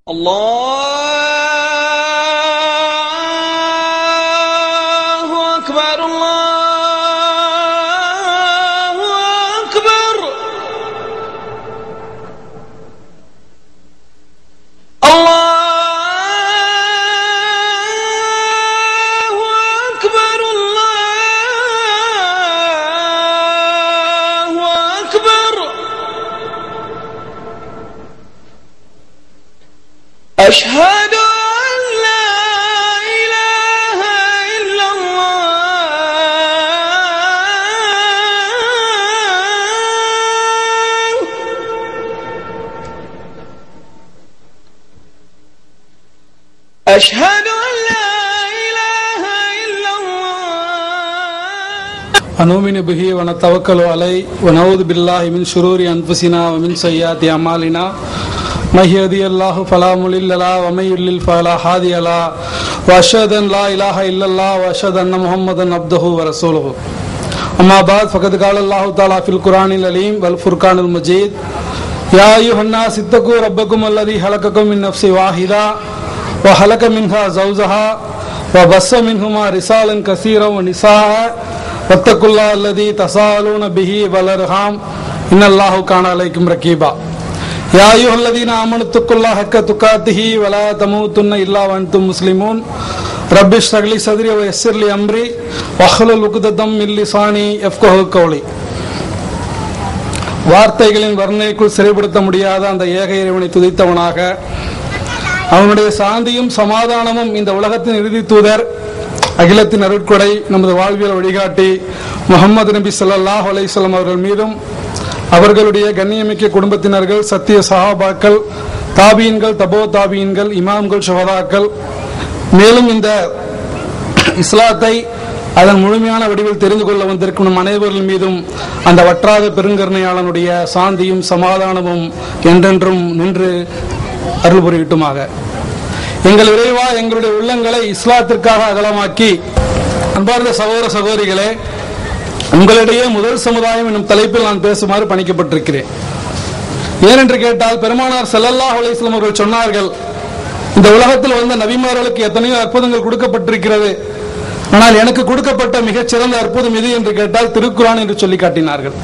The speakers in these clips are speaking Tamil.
அல்லாஹு அக்பர் அல்லாஹு அக்பர் அல்லாஹு அக்பர் அல்லாஹு அக்பர் أشهد أن لا إله إلا الله أشهد أن لا إله إلا الله ونؤمن به ونتوكل عليه ونعوذ بالله من شرور أنفسنا ومن سيئات أعمالنا من يهده الله فلا مضل له ومن يضلل فلا هادي له واشهد ان لا اله الا الله واشهد ان محمدا عبده ورسوله اما بعد فقد قال الله تعالى في القران العظيم والفرقان المجيد يا ايها الناس اتقوا ربكم الذي خلقكم من نفس واحده وخلق منها زوجها وبث منهما رجالا كثيرا ونساء واتقوا الله الذي تساءلون به والارحام ان الله كان عليكم رقيبا يا أيها الذين آمنوا اتقوا الله حق تقاته ولا تموتن إلا وأنتم مسلمون رب اشرح لي صدري ويسر لي أمري واحلل عقدة من لساني يفقهوا قولي. வார்த்தைகளின் வர்ணனைக்குள் சிறைப்படுத்த முடியாத அந்த ஏக இறைவனை துதித்தவனாக அவனுடைய சாந்தியும் சமாதானமும் இந்த உலகத்தின் இறுதி தூதர் அகிலத்தின் அருட்கொடை நமது வாழ்வியல் வழிகாட்டி முஹம்மது நபி ஸல்லல்லாஹு அலைஹி வஸல்லம் அவர்கள் மீதும் அவர்களுடைய கண்ணியமிக்க குடும்பத்தினர்கள் சத்திய சஹாபாக்கள் தாபீன்கள் தபோ தாபீன்கள் இமாம்கள் ஷுஹதாக்கள் மேலும் இந்த இஸ்லாத்தை அதன் முழுமையான வடிவில் தெரிந்து கொள்ள வந்திருக்கும் நம் அனைவர்கள் மீதும் அந்த வற்றாத பெருங்கருணையாளனுடைய சாந்தியும் சமாதானமும் என்றென்றும் நின்று அருள் புரியட்டுமாக. எங்கள் இறைவா எங்களுடைய உள்ளங்களை இஸ்லாத்திற்காக அகலமாக்கி அன்பார்ந்த சகோதர சகோதரிகளே, உங்களிடையே முதல் சமுதாயம் என்னும் தலைப்பில் நான் பேசுமாறு பணிக்கப்பட்டிருக்கிறேன். ஏனென்று கேட்டால் பெருமானார் ஸல்லல்லாஹு அலைஹி வஸல்லம் அவர்கள் சொன்னார்கள், இந்த உலகத்தில் வந்த நபிமார்களுக்கு எத்தனையோ அற்புதங்கள் கொடுக்கப்பட்டிருக்கிறது, ஆனால் எனக்கு கொடுக்கப்பட்ட மிகச்சிறந்த அற்புதம் எது என்று கேட்டால் திருக்குர்ஆன் என்று சொல்லி காட்டினார்கள்.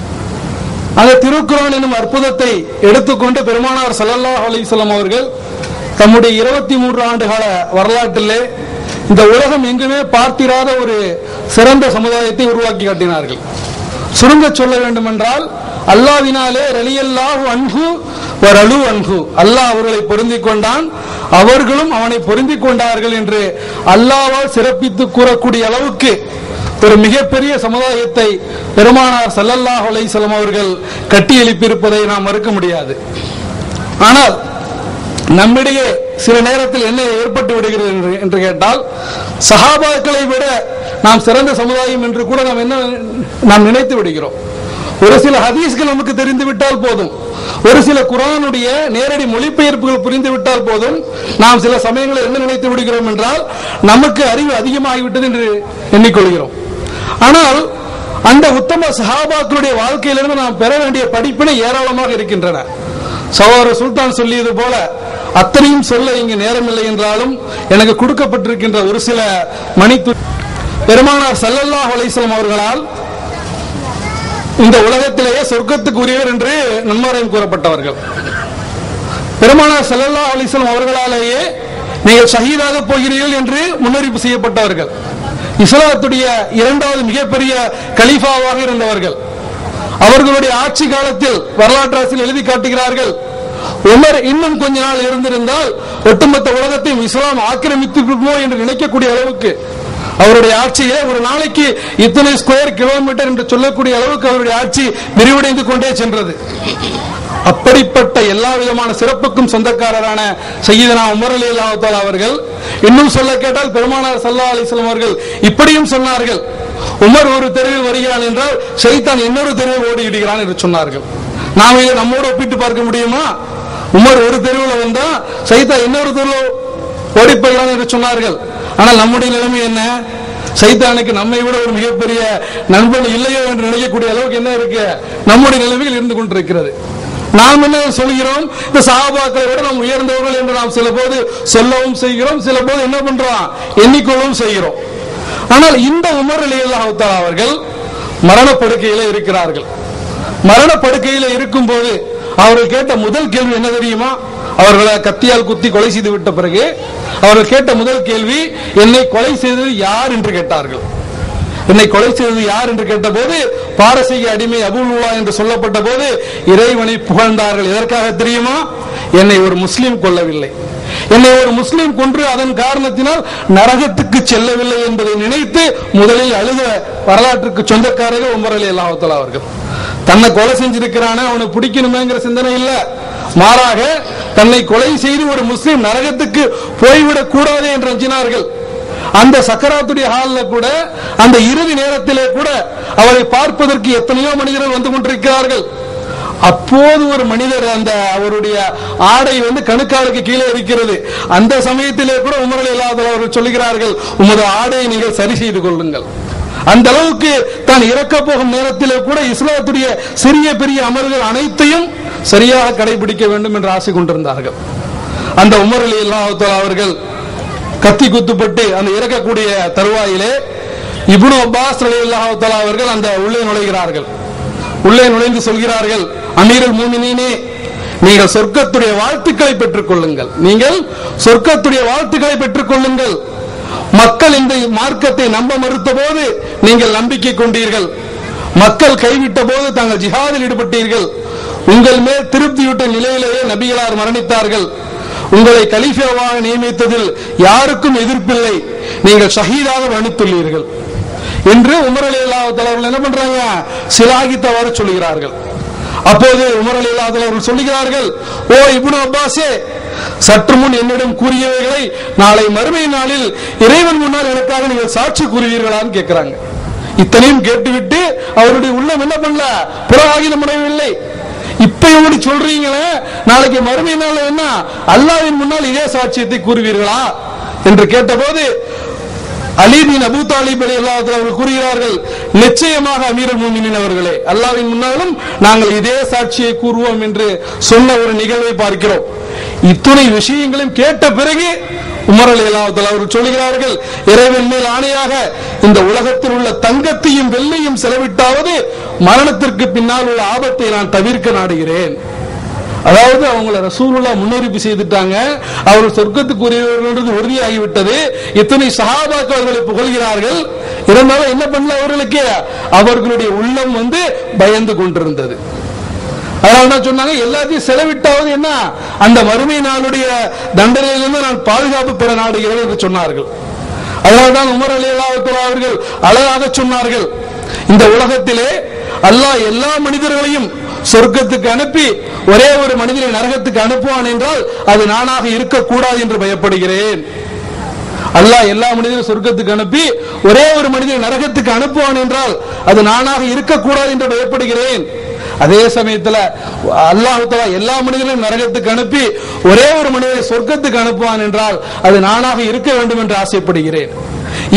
அந்த திருக்குர்ஆன் என்னும் அற்புதத்தை எடுத்துக்கொண்டு பெருமானார் ஸல்லல்லாஹு அலைஹி வஸல்லம் அவர்கள் தம்முடைய 23 ஆண்டுகால வரலாற்றிலே இந்த உலகம் எங்குமே பார்த்திராத ஒரு சிறந்த சமுதாயத்தை உருவாக்கி காட்டினார்கள். சுருங்க சொல்ல வேண்டும் என்றால், அல்லாஹ்வினாலே ரலியல்லாஹு அன்ஹு வரலு அன்ஹு, அல்லாஹ் அவர்களை பொருந்திக் கொண்டான், அவர்களும் அவனை பொருந்திக் கொண்டார்கள் என்று அல்லாஹ்வால் சிறப்பித்து கூறக்கூடிய அளவுக்கு ஒரு மிகப்பெரிய சமுதாயத்தை பெருமானார் ஸல்லல்லாஹு அலைஹி வஸல்லம் அவர்கள் கட்டி எழுப்பியிருப்பதை நாம் மறுக்க முடியாது. ஆனால் நம்மிடையே சில நேரத்தில் என்ன ஏற்பட்டு விடுகிறது என்று கேட்டால், சஹாபாக்களை விட நாம் சிறந்த சமுதாயம் என்று கூட நாம் நினைத்து விடுகிறோம். ஒரு சில ஹதீஸ்கள் நமக்கு தெரிந்துவிட்டால் போதும், ஒரு சில குர்ஆனுடைய நேரடி மொழிபெயர்ப்புகள் புரிந்துவிட்டால் போதும், நாம் சில சமயங்களில் என்ன நினைத்து விடுகிறோம் என்றால் நமக்கு அறிவு அதிகமாகிவிட்டது என்று எண்ணிக்கொள்கிறோம். ஆனால் அந்த உத்தம சஹாபாக்களுடைய வாழ்க்கையிலிருந்து நாம் பெற வேண்டிய படிப்பினை ஏராளமாக இருக்கின்றன. சகோதரர் சுல்தான் சொல்லியது போல அத்தனையும் சொல்ல இங்கு நேரமில்லை என்றாலும் எனக்கு கொடுக்கப்பட்டிருக்கின்ற ஒரு சில மணித்து பெருமானார் ஸல்லல்லாஹு அலைஹி வஸல்லம் அவர்களால் இந்த உலகத்திலேயே சொர்க்கத்துக்கு உரியவர் என்று நன்மாராயம் கூறப்பட்டவர்கள். பெருமானார் ஸல்லல்லாஹு அலைஹி வஸல்லம் அவர்களாலேயே நீங்கள் ஷஹீதாக போகிறீர்கள் என்று முன்னறிவிப்பு செய்யப்பட்டவர்கள். இஸ்லாத்துடைய இரண்டாவது மிகப்பெரிய கலீஃபாவாக இருந்தவர்கள். அவர்களுடைய ஆட்சி காலத்தில் வரலாற்றாசிரியர் எழுதி காட்டுகிறார்கள், உமர் இன்னும் கொஞ்ச நாள் இருந்திருந்தால் ஒட்டுமொத்த உலகத்தையும் இஸ்லாம் ஆக்கிரமித்துமோ என்று நினைக்கக்கூடிய அளவுக்கு அவருடைய ஆட்சியிலே ஒரு நாளைக்கு இத்தனை ஸ்கொயர் கிலோமீட்டர் என்று சொல்லக்கூடிய அளவுக்கு அவருடைய ஆட்சி விரிவடைந்து கொண்டே சென்றது. அப்படிப்பட்ட எல்லா விதமான சிறப்புக்கும் சொந்தக்காரரான சய்யிதனா உமர் ரலியல்லாஹு தஆலா அவர்கள், இன்னும் சொல்ல கேட்டால் பெருமானார் ஸல்லல்லாஹு அலைஹி வஸல்லம் அவர்கள் இப்படியும் சொன்னார்கள், உமர் ஒரு தெருவில் வருகிறான் என்றால் ஷைத்தான் இன்னொரு தெருவில் ஓடிவிடுகிறான் என்று சொன்னார்கள். நாம் இதை நம்மோடு ஒப்பிட்டு பார்க்க முடியுமா? உமர் ஒரு தெருவில் வந்தா ஷைத்தான் இன்னொரு தெருவில் ஓடிப்போகிறான் என்று சொன்னார்கள். ஆனால் நம்முடைய நிலைமை என்ன? சைத்தானுக்கு நம்மை விட ஒரு மிகப்பெரிய நண்பன் இல்லையோ என்று நினைக்கக்கூடிய அளவுக்கு என்ன இருக்கு நம்முடைய நிலைமையில் இருந்து கொண்டிருக்கிறது. நாம் என்ன சொல்கிறோம்? இந்த சஹாபாக்களை விட நாம் உயர்ந்தவர்கள் என்று நாம் சில போது சொல்லவும் செய்கிறோம், சில போது என்ன பண்றோம், எண்ணிக்கொள்ளவும் செய்கிறோம். ஆனால் இந்த உமர் ரலியல்லாஹு தஆலா அவர்கள் மரணப்படுக்கையில இருக்கிறார்கள். மரணப்படுக்கையில இருக்கும் போது அவர்கள் கேட்ட முதல் கேள்வி என்ன தெரியுமா? அவர்களை கத்தியால் குத்தி கொலை செய்து விட்ட பிறகு அவர்கள் கேட்ட முதல் கேள்வி, என்னை கொலை செய்தது யார் என்று கேட்டார்கள். என்னை கொலை செய்தது யார் என்று கேட்ட போது பாரசீக அடிமை அபூலுல்லா என்று சொல்லப்பட்ட போது இறைவனை புகழ்ந்தார்கள். எதற்காக தெரியுமா? என்னை ஒரு முஸ்லீம் கொல்லவில்லை, என்னை ஒரு முஸ்லீம் கொன்று அதன் காரணத்தினால் நரகத்துக்கு செல்லவில்லை என்பதை நினைத்து முதலில் அழுத வரலாற்றுக்கு சொந்தக்காரர்கள் உமர் ரலியல்லாஹு தஆலா அவர்கள். தன்னை கொலை செஞ்சிருக்கிறானே, அவனை பிடிக்கணுமேங்கிற சிந்தனை இல்ல, மாறாக தன்னை கொலை செய்து ஒரு முஸ்லீம் நரகத்துக்கு போய்விடக் கூடாது என்று அஞ்சினார்கள். அந்த சக்கராத்துடைய ஹால்ல கூட, அந்த இறுதி நேரத்திலே கூட அவரை பார்ப்பதற்கு எத்தனையோ மனிதர்கள் வந்து கொண்டிருக்கிறார்கள். அப்போது ஒரு மனிதர், அந்த அவருடைய ஆடை கணுக்காலுக்கு கீழே இருக்கிறது. அந்த சமயத்திலே கூட உமர் ரலியல்லாஹு தஆலா அவர்கள் சொல்லுகிறார்கள், உமது ஆடையை நீங்கள் சரி செய்து கொள்ளுங்கள். அந்த அளவுக்கு தான் இறக்க போகும் நேரத்திலே கூட இஸ்லாத்துடைய சிறிய பெரிய அமல்கள் அனைத்தையும் சரியாக கடைபிடிக்க வேண்டும் என்று ஆசை கொண்டிருந்தார்கள். அந்த உமர் ரலியல்லாஹு தஆலா அவர்கள் கத்தி குத்துப்பட்டு அந்த இறக்கக்கூடிய தருவாயிலே இப்னு அப்பாஸ் ரலியல்லாஹு தஆலா அவர்கள் அந்த உள்ளே நுழைகிறார்கள். உள்ளே நுழைந்து சொல்கிறார்கள், அமீருல் மூமினீனே, நீங்கள் சொர்க்கத்துடைய வாழ்த்துக்களை பெற்றுக் கொள்ளுங்கள், நீங்கள் சொர்க்கத்துடைய வாழ்த்துக்களை பெற்றுக் கொள்ளுங்கள். மக்கள் இந்த மார்க்கத்தை நம்ப மறுத்த போது நீங்கள் நம்பிக்கை கொண்டீர்கள், மக்கள் கைவிட்ட போது தாங்கள் ஜிஹாதில் ஈடுபட்டீர்கள், உங்கள் மேல் திருப்தியுட்ட நிலையிலேயே நபிகளார் மரணித்தார்கள், உங்களை கலீஃபாவாக நியமித்ததில் யாருக்கும் எதிர்ப்பில்லை, நீங்கள் ஷஹீதாக மரணித்துள்ளீர்கள் என்று உமர் ரலியல்லாஹு தஆலா அவர்கள் என்ன பண்றாங்க, சிலாகித்தவாறு சொல்கிறார்கள். அப்போது உமர் ரலியல்லாஹு தஆலா அவர்கள் சொல்கிறார்கள், ஓ இப்னு அப்பாஸே, சற்று முன் என்னிடம் கூறியவைகளை நாளை மறுமை நாளில் இறைவன் முன்னால் எனக்காக நீங்கள் சாட்சி கூறுவீர்களான்னு கேட்கிறாங்க. இத்தனையும் கேட்டுவிட்டு அவருடைய உள்ளம் என்ன பண்ணல, புறஆகிதம் அடையவில்லை. இப்ப எப்படி சொல்றீங்களே, நாளைக்கு மறுமை நாள் என்ன அல்லாஹ்வின் முன்னால் இதே சாட்சியத்தை கூறுவீர்களா என்று கேட்டபோது அலி பின் அபூ தாலிப் ரலியல்லாஹு தஆலா அவர்கள் கூறுகிறார்கள், நிச்சயமாக அமீருல் மூமினீன் அவர்களே, அல்லாஹ்வின் முன்னாலும் நாங்கள் இதே சாட்சியை கூறுவோம் என்று சொன்ன ஒரு நிகழ்வை பார்க்கிறோம். இத்துணை விஷயங்களையும் கேட்ட பிறகு உமர் ரலியல்லாஹு தஆலா அவர்கள் சொல்கிறார்கள், இறைவன் மேல் ஆணையாக இந்த உலகத்தில் உள்ள தங்கத்தையும் வெள்ளையும் செலவிட்டாவது மரணத்திற்கு பின்னால் உள்ள ஆபத்தை நான் தவிர்க்க நாடுகிறேன். அதாவது அவங்களை ரசூலுல்லாஹ் முன்னறிவிப்பு செய்துட்டாங்க, அவர்கள் சொர்க்கத்துக்குரியவர்கள் உறுதியாகிவிட்டது. இத்தனை சஹாபாக்கள் அவர்களை புகழ்கிறார்கள், இருந்தாலும் என்ன பண்ணல, அவர்களுக்கு அவர்களுடைய உள்ளம் பயந்து கொண்டிருந்தது. அதனால சொன்னாங்க, எல்லாத்தையும் செலவிட்டாவது என்ன அந்த மறுமை நாளுடைய தண்டனையிலிருந்து நான் பாதுகாப்பு பெற நாடுகிறேன் என்று சொன்னார்கள். அதனால்தான் உமர் ரலியல்லாஹு தஆலா அவர்கள் அழகாக சொன்னார்கள், இந்த உலகத்திலே அல்லாஹ் எல்லா மனிதர்களையும் சொர்க்கத்துக்கு அனுப்பி ஒரே ஒரு மனிதனை நரகத்துக்கு அனுப்புவான் என்றால் அது நானாக இருக்கக்கூடாது என்று பயப்படுகிறேன். அல்லாஹ் எல்லா மனிதனையும் சொர்க்கத்துக்கு அனுப்பி ஒரே ஒரு மனிதனை நரகத்துக்கு அனுப்புவான் என்றால் அது நானாக இருக்கக்கூடாது என்று பயப்படுகிறேன். அதே சமயத்தில் அல்லாஹ் தஆலா எல்லா மனிதர்களையும் நரகத்துக்கு அனுப்பி ஒரே ஒரு மனிதனை சொர்க்கத்துக்கு அனுப்புவான் என்றால் அது நானாக இருக்க வேண்டும் என்று ஆசைப்படுகிறேன்.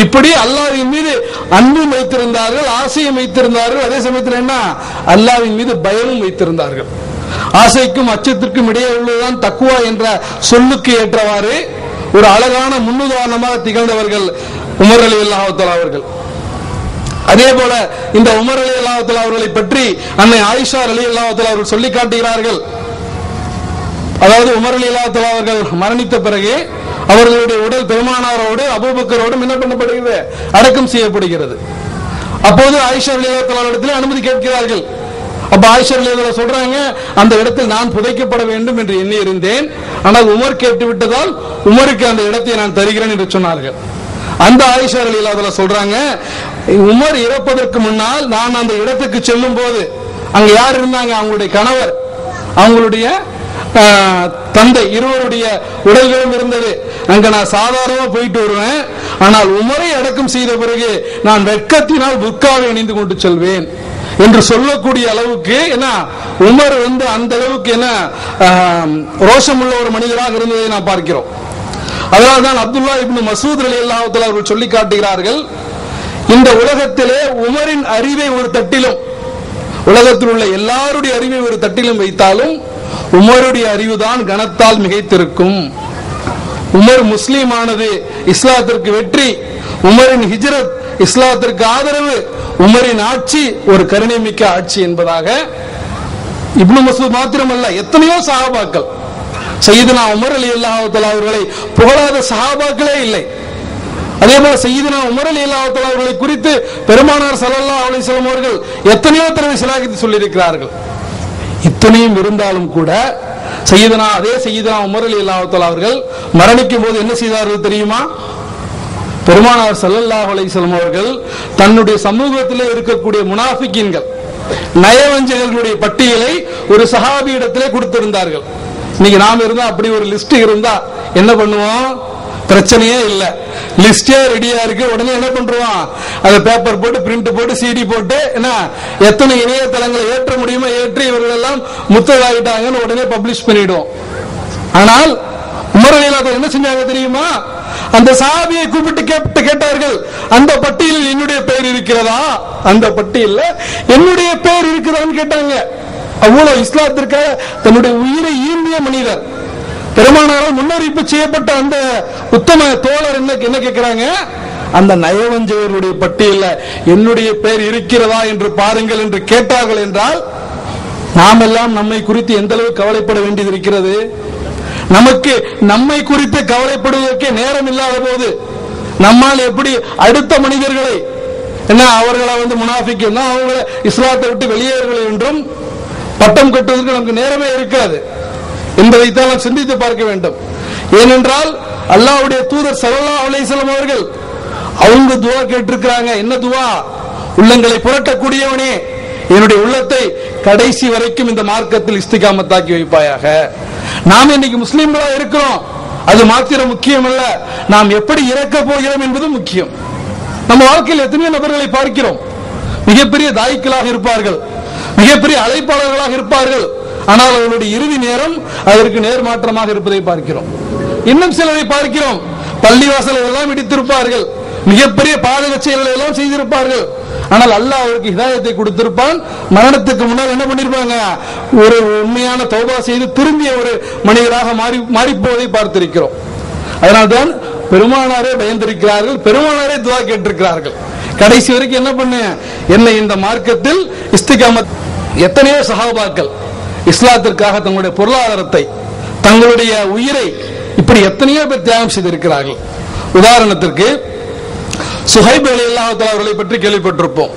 இப்படி அல்லாஹ்வின் மீது அன்பும் வைத்திருந்தார்கள், ஆசையும் வைத்திருந்தார்கள். அதே சமயத்தில் என்ன, அல்லாஹ்வின் மீது பயமும் வைத்திருந்தார்கள். ஆசைக்கும் அச்சத்திற்கும் இடையே உள்ளதுதான் தக்வா என்ற சொல்லுக்கு ஏற்றவாறு ஒரு அழகான முன்னுதாரணமாக திகழ்ந்தவர்கள் உமர் ரலியல்லாஹு தஆலா அவர்கள். அதே போல இந்த உமர் ரலியல்லாஹு தஆலா அவர்களை பற்றி அன்னை ஆயிஷா ரலியல்லாஹு தஆலா அவர்கள் சொல்லி காட்டுகிறார்கள். அதாவது உமர் ரலியல்லாஹு தஆலா அவர்கள் மரணித்த பிறகு அவர்களுடைய உடல் பெருமானாரோடு அபூபக்கரோடு என்ன பண்ணப்படுகிறது, அடக்கம் செய்யப்படுகிறது. அப்போது ஆயிஷா ரலியல்லாஹு தஆலா இடத்தில் அனுமதி கேட்கிறார்கள். அப்ப ஆயிஷா ரலியல்லாஹு தஆலா சொல்றாங்க, அந்த இடத்தில் நான் புதைக்கப்பட வேண்டும் என்று எண்ணி இருந்தேன், ஆனால் உமர் கேட்டு விட்டதால் உமருக்கு அந்த இடத்தை நான் தருகிறேன் என்று சொன்னார்கள். அந்த ஆயிஷா ரலியல்லாஹு தஆலா சொல்றாங்க, உமர் இறப்பதற்கு முன்னால் நான் அந்த இடத்துக்கு செல்லும் போது அங்க யார் இருந்தாங்க, அவங்களுடைய கணவர், அவங்களுடைய தந்தை, இருவருடைய உடல்களும் இருந்தது. அங்க நான் சாதாரணமா போயிட்டு வருவேன், ஆனால் உமரை அடக்கம் செய்த பிறகு நான் வெட்கத்தினால் புர்காவை அணிந்து கொண்டு செல்வேன் என்று சொல்லக்கூடிய அளவுக்கு என்ன உமர் அந்த அளவுக்கு என்ன ரோஷமுள்ள ஒரு மனிதராக இருந்ததை நாம் பார்க்கிறோம். அதனால்தான் அப்துல்லா இப்னு மசூத் ரலியல்லாஹு தஆலா அவர்கள் சொல்லி காட்டுகிறார்கள், இந்த உலகத்திலே உமரின் அறிவை ஒரு தட்டிலும், உலகத்தில் உள்ள எல்லாருடைய அறிவை ஒரு தட்டிலும் வைத்தாலும் உமருடைய அறிவுதான் கனத்தால் மிகைத்திருக்கும். உமர் முஸ்லீம் ஆனது இஸ்லாத்திற்கு வெற்றி, உமரின் ஹிஜ்ரத் இஸ்லாத்திற்கு ஆதரவு, உமரின் ஆட்சி ஒரு கருணை மிக்க ஆட்சி என்பதாக இப்னு மஸ்ஊத் மாத்திரமல்ல, எத்தனையோ சஹாபாக்கள், சையதுனா உமர் ரலியல்லாஹு தஆலா அவர்களை புகழாத சஹாபாக்களே இல்லை. அதே போல சையதுனா உமர் ரலியல்லாஹு தஆலா அவர்களை குறித்து பெருமானார் ஸல்லல்லாஹு அலைஹி வஸல்லம் அவர்கள் எத்தனையோ தடவை சிலாகித்து சொல்லியிருக்கிறார்கள். இத்தனையும் இருந்தாலும் கூட அதே சையதுனா உமர் ரலியல்லாஹு தஆலா அவர்கள் மரணிக்கும் போது என்ன செய்தார்கள் தெரியுமா? பெருமானார் ஸல்லல்லாஹு அலைஹி வஸல்லம் அவர்கள் தன்னுடைய சமூகத்திலே இருக்கக்கூடிய முனாஃபிகீன்கள், நயவஞ்சகர்களுடைய பட்டியலை ஒரு சஹாபியிடத்திலே கொடுத்திருந்தார்கள். இன்னைக்கு நாம இருந்தா அப்படி ஒரு லிஸ்ட் இருந்தா என்ன பண்ணுவோம்? பிரச்சனையே இல்ல, லிஸ்டே ரெடியா இருக்கு, உடனே என்ன பண்றோம்? அதை பேப்பர் போட்டு பிரிண்ட் போட்டு சிடி போட்டு என்ன எத்தனை இணையதளங்களை ஏற்ற முடியுமோ ஏற்றி இவர்கள் எல்லாம் முத்ததாகிட்டாங்கன்னு உடனே பப்ளிஷ் பண்ணிடுவோம். ஆனால் உமர் ரலியல்லாஹு அன்ஹு என்ன செஞ்சாங்க தெரியுமா? அந்த சஹாபியை கூப்பிட்டு கேட்டார்கள், அந்த பட்டியலில் என்னுடைய பெயர் இருக்கிறதா? அந்த பட்டியலில் என்னுடைய பெயர் இருக்கிறதான்னு கேட்டாங்க. அவ்வளவு இஸ்லாத்திற்காக தன்னுடைய உயிரை ஈண்டிய மனிதர், பெருமானாரால் முன்னறிவிப்பு செய்யப்பட்ட அந்த உத்தம தோழர் என்ன கேட்கிறாங்க? அந்த நயவஞ்சகர்களுடைய பட்டியலில் என்னுடைய பெயர் இருக்கிறதா என்று பாருங்கள் என்று கேட்டார்கள். என்றால் நாம் எல்லாம் நம்மை குறித்து எந்த அளவு கவலைப்பட வேண்டியது இருக்கிறது? நமக்கு நம்மை குறித்து கவலைப்படுவதற்கே நேரம் இல்லாத போது நம்மால் எப்படி அடுத்த மனிதர்களை என்ன அவர்களை முனாஃபிக் அவங்களை இஸ்லாத்தை விட்டு வெளியேறுகள் என்றும் பட்டம் கட்டுவதற்கு நமக்கு நேரமே இருக்காது என்பதைத்தான் நாம் சிந்தித்து பார்க்க வேண்டும். ஏனென்றால் அல்லாஹ்வுடைய தூதர் ஸல்லல்லாஹு அலைஹி வஸல்லம் அவர்கள் அவங்க துஆ கேட்டிருக்கிறாங்க. என்ன துஆ? உள்ளங்களை புரட்டக்கூடியவனே, என்னுடைய உள்ளத்தை கடைசி வரைக்கும் இந்த மார்க்கத்தில் இஸ்திகாமத்தாக்கி வைப்பாயாக. நாம் இன்னைக்கு முஸ்லிம்களா இருக்கிறோம், அது மாத்திரம் முக்கியம் அல்ல, நாம் எப்படி இறக்க போகிறோம் என்பது முக்கியம். நம்ம வாழ்க்கையில் எத்தனையோ நபர்களை பார்க்கிறோம், மிகப்பெரிய தாயிக்களாக இருப்பார்கள், மிகப்பெரிய அழைப்பாளர்களாக இருப்பார்கள், ஆனால் அவர்களுடைய இறுதி நேரம் அதற்கு நேர்மாற்றமாக இருப்பதை பார்க்கிறோம். இன்னும் சிலரை பார்க்கிறோம், பள்ளிவாசலை எல்லாம் இடித்திருப்பார்கள், மிகப்பெரிய பாதக செயல்களை எல்லாம் செய்திருப்பார்கள், ஆனால் அல்லாஹ் அவருக்கு ஹிதாயத்தை கொடுத்திருப்பான். மரணத்துக்கு முன்னால் என்ன பண்ணிருப்பாங்க? ஒரு உண்மையான தௌபா செய்து திரும்பிய ஒரு மனிதராக மாறி போவதை பார்த்திருக்கிறோம். அதனால்தான் பெருமானாரே பயந்திருக்கிறார்கள், பெருமானாரே துஆ கேட்டிருக்கிறார்கள். கடைசி வரைக்கும் என்ன பண்ண என்னை இந்த மார்க்கத்தில் இஸ்திகாமத். எத்தனையோ சஹாபாக்கள் இஸ்லாத்திற்காக தங்களுடைய பொருளாதாரத்தை, தங்களுடைய உயிரை இப்படி எத்தனையோ பேர் தியாகம் செய்திருக்கிறார்கள். உதாரணத்திற்கு சுஹைப் ரலியல்லாஹு தஆலா அவர்களை பற்றி கேள்விப்பட்டிருப்போம்.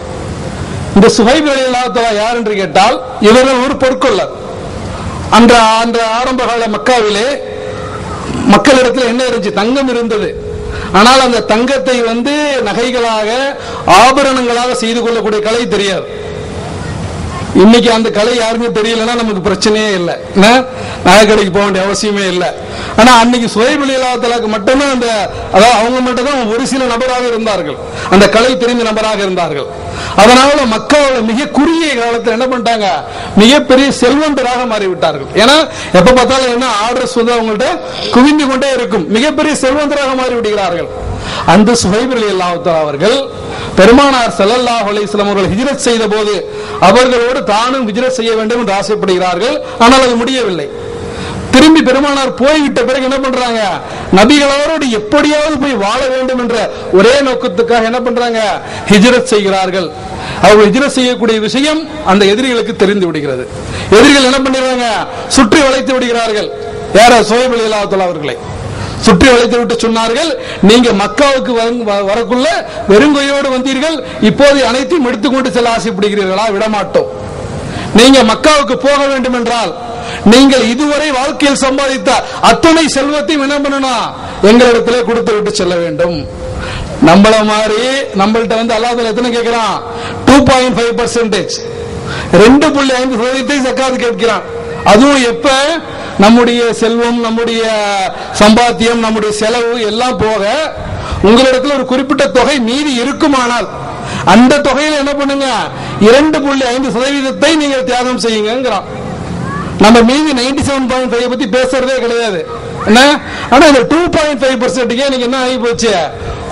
இந்த சுஹைப் ரலியல்லாஹு தஆலா யார் என்று கேட்டால், இவர்கள் ஒரு பொற்கொள்ளர். அந்த ஆரம்ப கால மக்காவிலே மக்களிடத்தில் என்ன இருந்துச்சு? தங்கம் இருந்தது. ஆனால் அந்த தங்கத்தை நகைகளாக ஆபரணங்களாக செய்து கொள்ளக்கூடிய கலை தெரியாது. இன்னைக்கு அந்த கலை யாருமே தெரியலன்னா நமக்கு பிரச்சனையே இல்லை, நகை கடைக்கு போக வேண்டிய அவசியமே இல்லை. ஆனா அன்னைக்கு சுஹைப் ரலியல்லாஹு தஆலாக்கு மட்டும்தான் அதாவது அவங்க மட்டும் தான் ஒரு சில நபராக இருந்தார்கள், அந்த கலை தெரிந்த நபராக இருந்தார்கள். அதனால மக்கள் மிக குறுகிய காலத்தில் என்ன பண்ணிட்டாங்க? மிகப்பெரிய செல்வந்தராக மாறிவிட்டார்கள். ஏன்னா எப்ப பார்த்தாலும் என்ன ஆர்டர்ஸ் அவங்கள்ட்ட குவிந்து கொண்டே இருக்கும், மிகப்பெரிய செல்வந்தராக மாறிவிடுகிறார்கள். அந்த சுஹைப் ரலியல்லாஹு தஆலா அவர்கள் பெருமானார் ஸல்லல்லாஹு அலைஹி வஸல்லம் அவர்கள் ஹிஜ்ரத் செய்த போது அவர்களோடு தானும் ஹிஜ்ரத் செய்ய வேண்டும் என்று ஆசைப்படுகிறார்கள். ஆனால் அது முடியவில்லை. திரும்பி பெருமானார் போய்விட்ட பிறகு என்ன பண்றாங்க? நபிகளோடு எப்படியாவது போய் வாழ வேண்டும் என்ற ஒரே நோக்கத்துக்காக என்ன பண்றாங்க? ஹிஜ்ரத் செய்கிறார்கள். அவர்கள் ஹிஜ்ரத் செய்யக்கூடிய விஷயம் அந்த எதிரிகளுக்கு தெரிந்து விடுகிறது. எதிரிகள் என்ன பண்ணிடுறாங்க? சுற்றி வளைத்து விடுகிறார்கள். யார? சுஹைப் ரலியல்லாஹு தஆலா அவர்களை சுற்றி வளைத்து விட்டு சொன்னார்கள், நீங்க மக்காவுக்கு வரக்குள்ள வெறுங்கையோடு வந்தீர்கள், இப்போது அனைத்தையும் எடுத்துக்கொண்டு செல்ல ஆசைப்படுகிறீர்களா? விடமாட்டோம். நீங்க மக்காவுக்கு போக வேண்டும் என்றால் நீங்கள் இதுவரை வாழ்க்கையில் சம்பாதித்த அத்தனை செல்வத்தையும் என்ன பண்ணணும்? எங்களிடத்திலே கொடுத்து விட்டு செல்ல வேண்டும். நம்மள மாதிரி நம்மள்ட்ட அல்லாஹ் எத்தனை கேட்கிறான்? 2.5%, 2.5% ஜக்காத் கேட்கிறான். அதுவும் எப்ப? நம்முடைய செல்வம், நம்முடைய சம்பாத்தியம், நம்முடைய செலவு எல்லாம் போக உங்களிடத்தில் ஒரு குறிப்பிட்ட தொகை மீதி இருக்குமானால் அந்த தொகையில் என்ன பண்ணுங்க? 2.5% நீங்கள் தியாகம் செய்யுங்கிறான். நம்ம மீதி 97.5 பத்தி பேசுறதே கிடையாது. என்ன? ஆனா இந்த 2.5% நீங்க என்ன ஆகி போச்சு?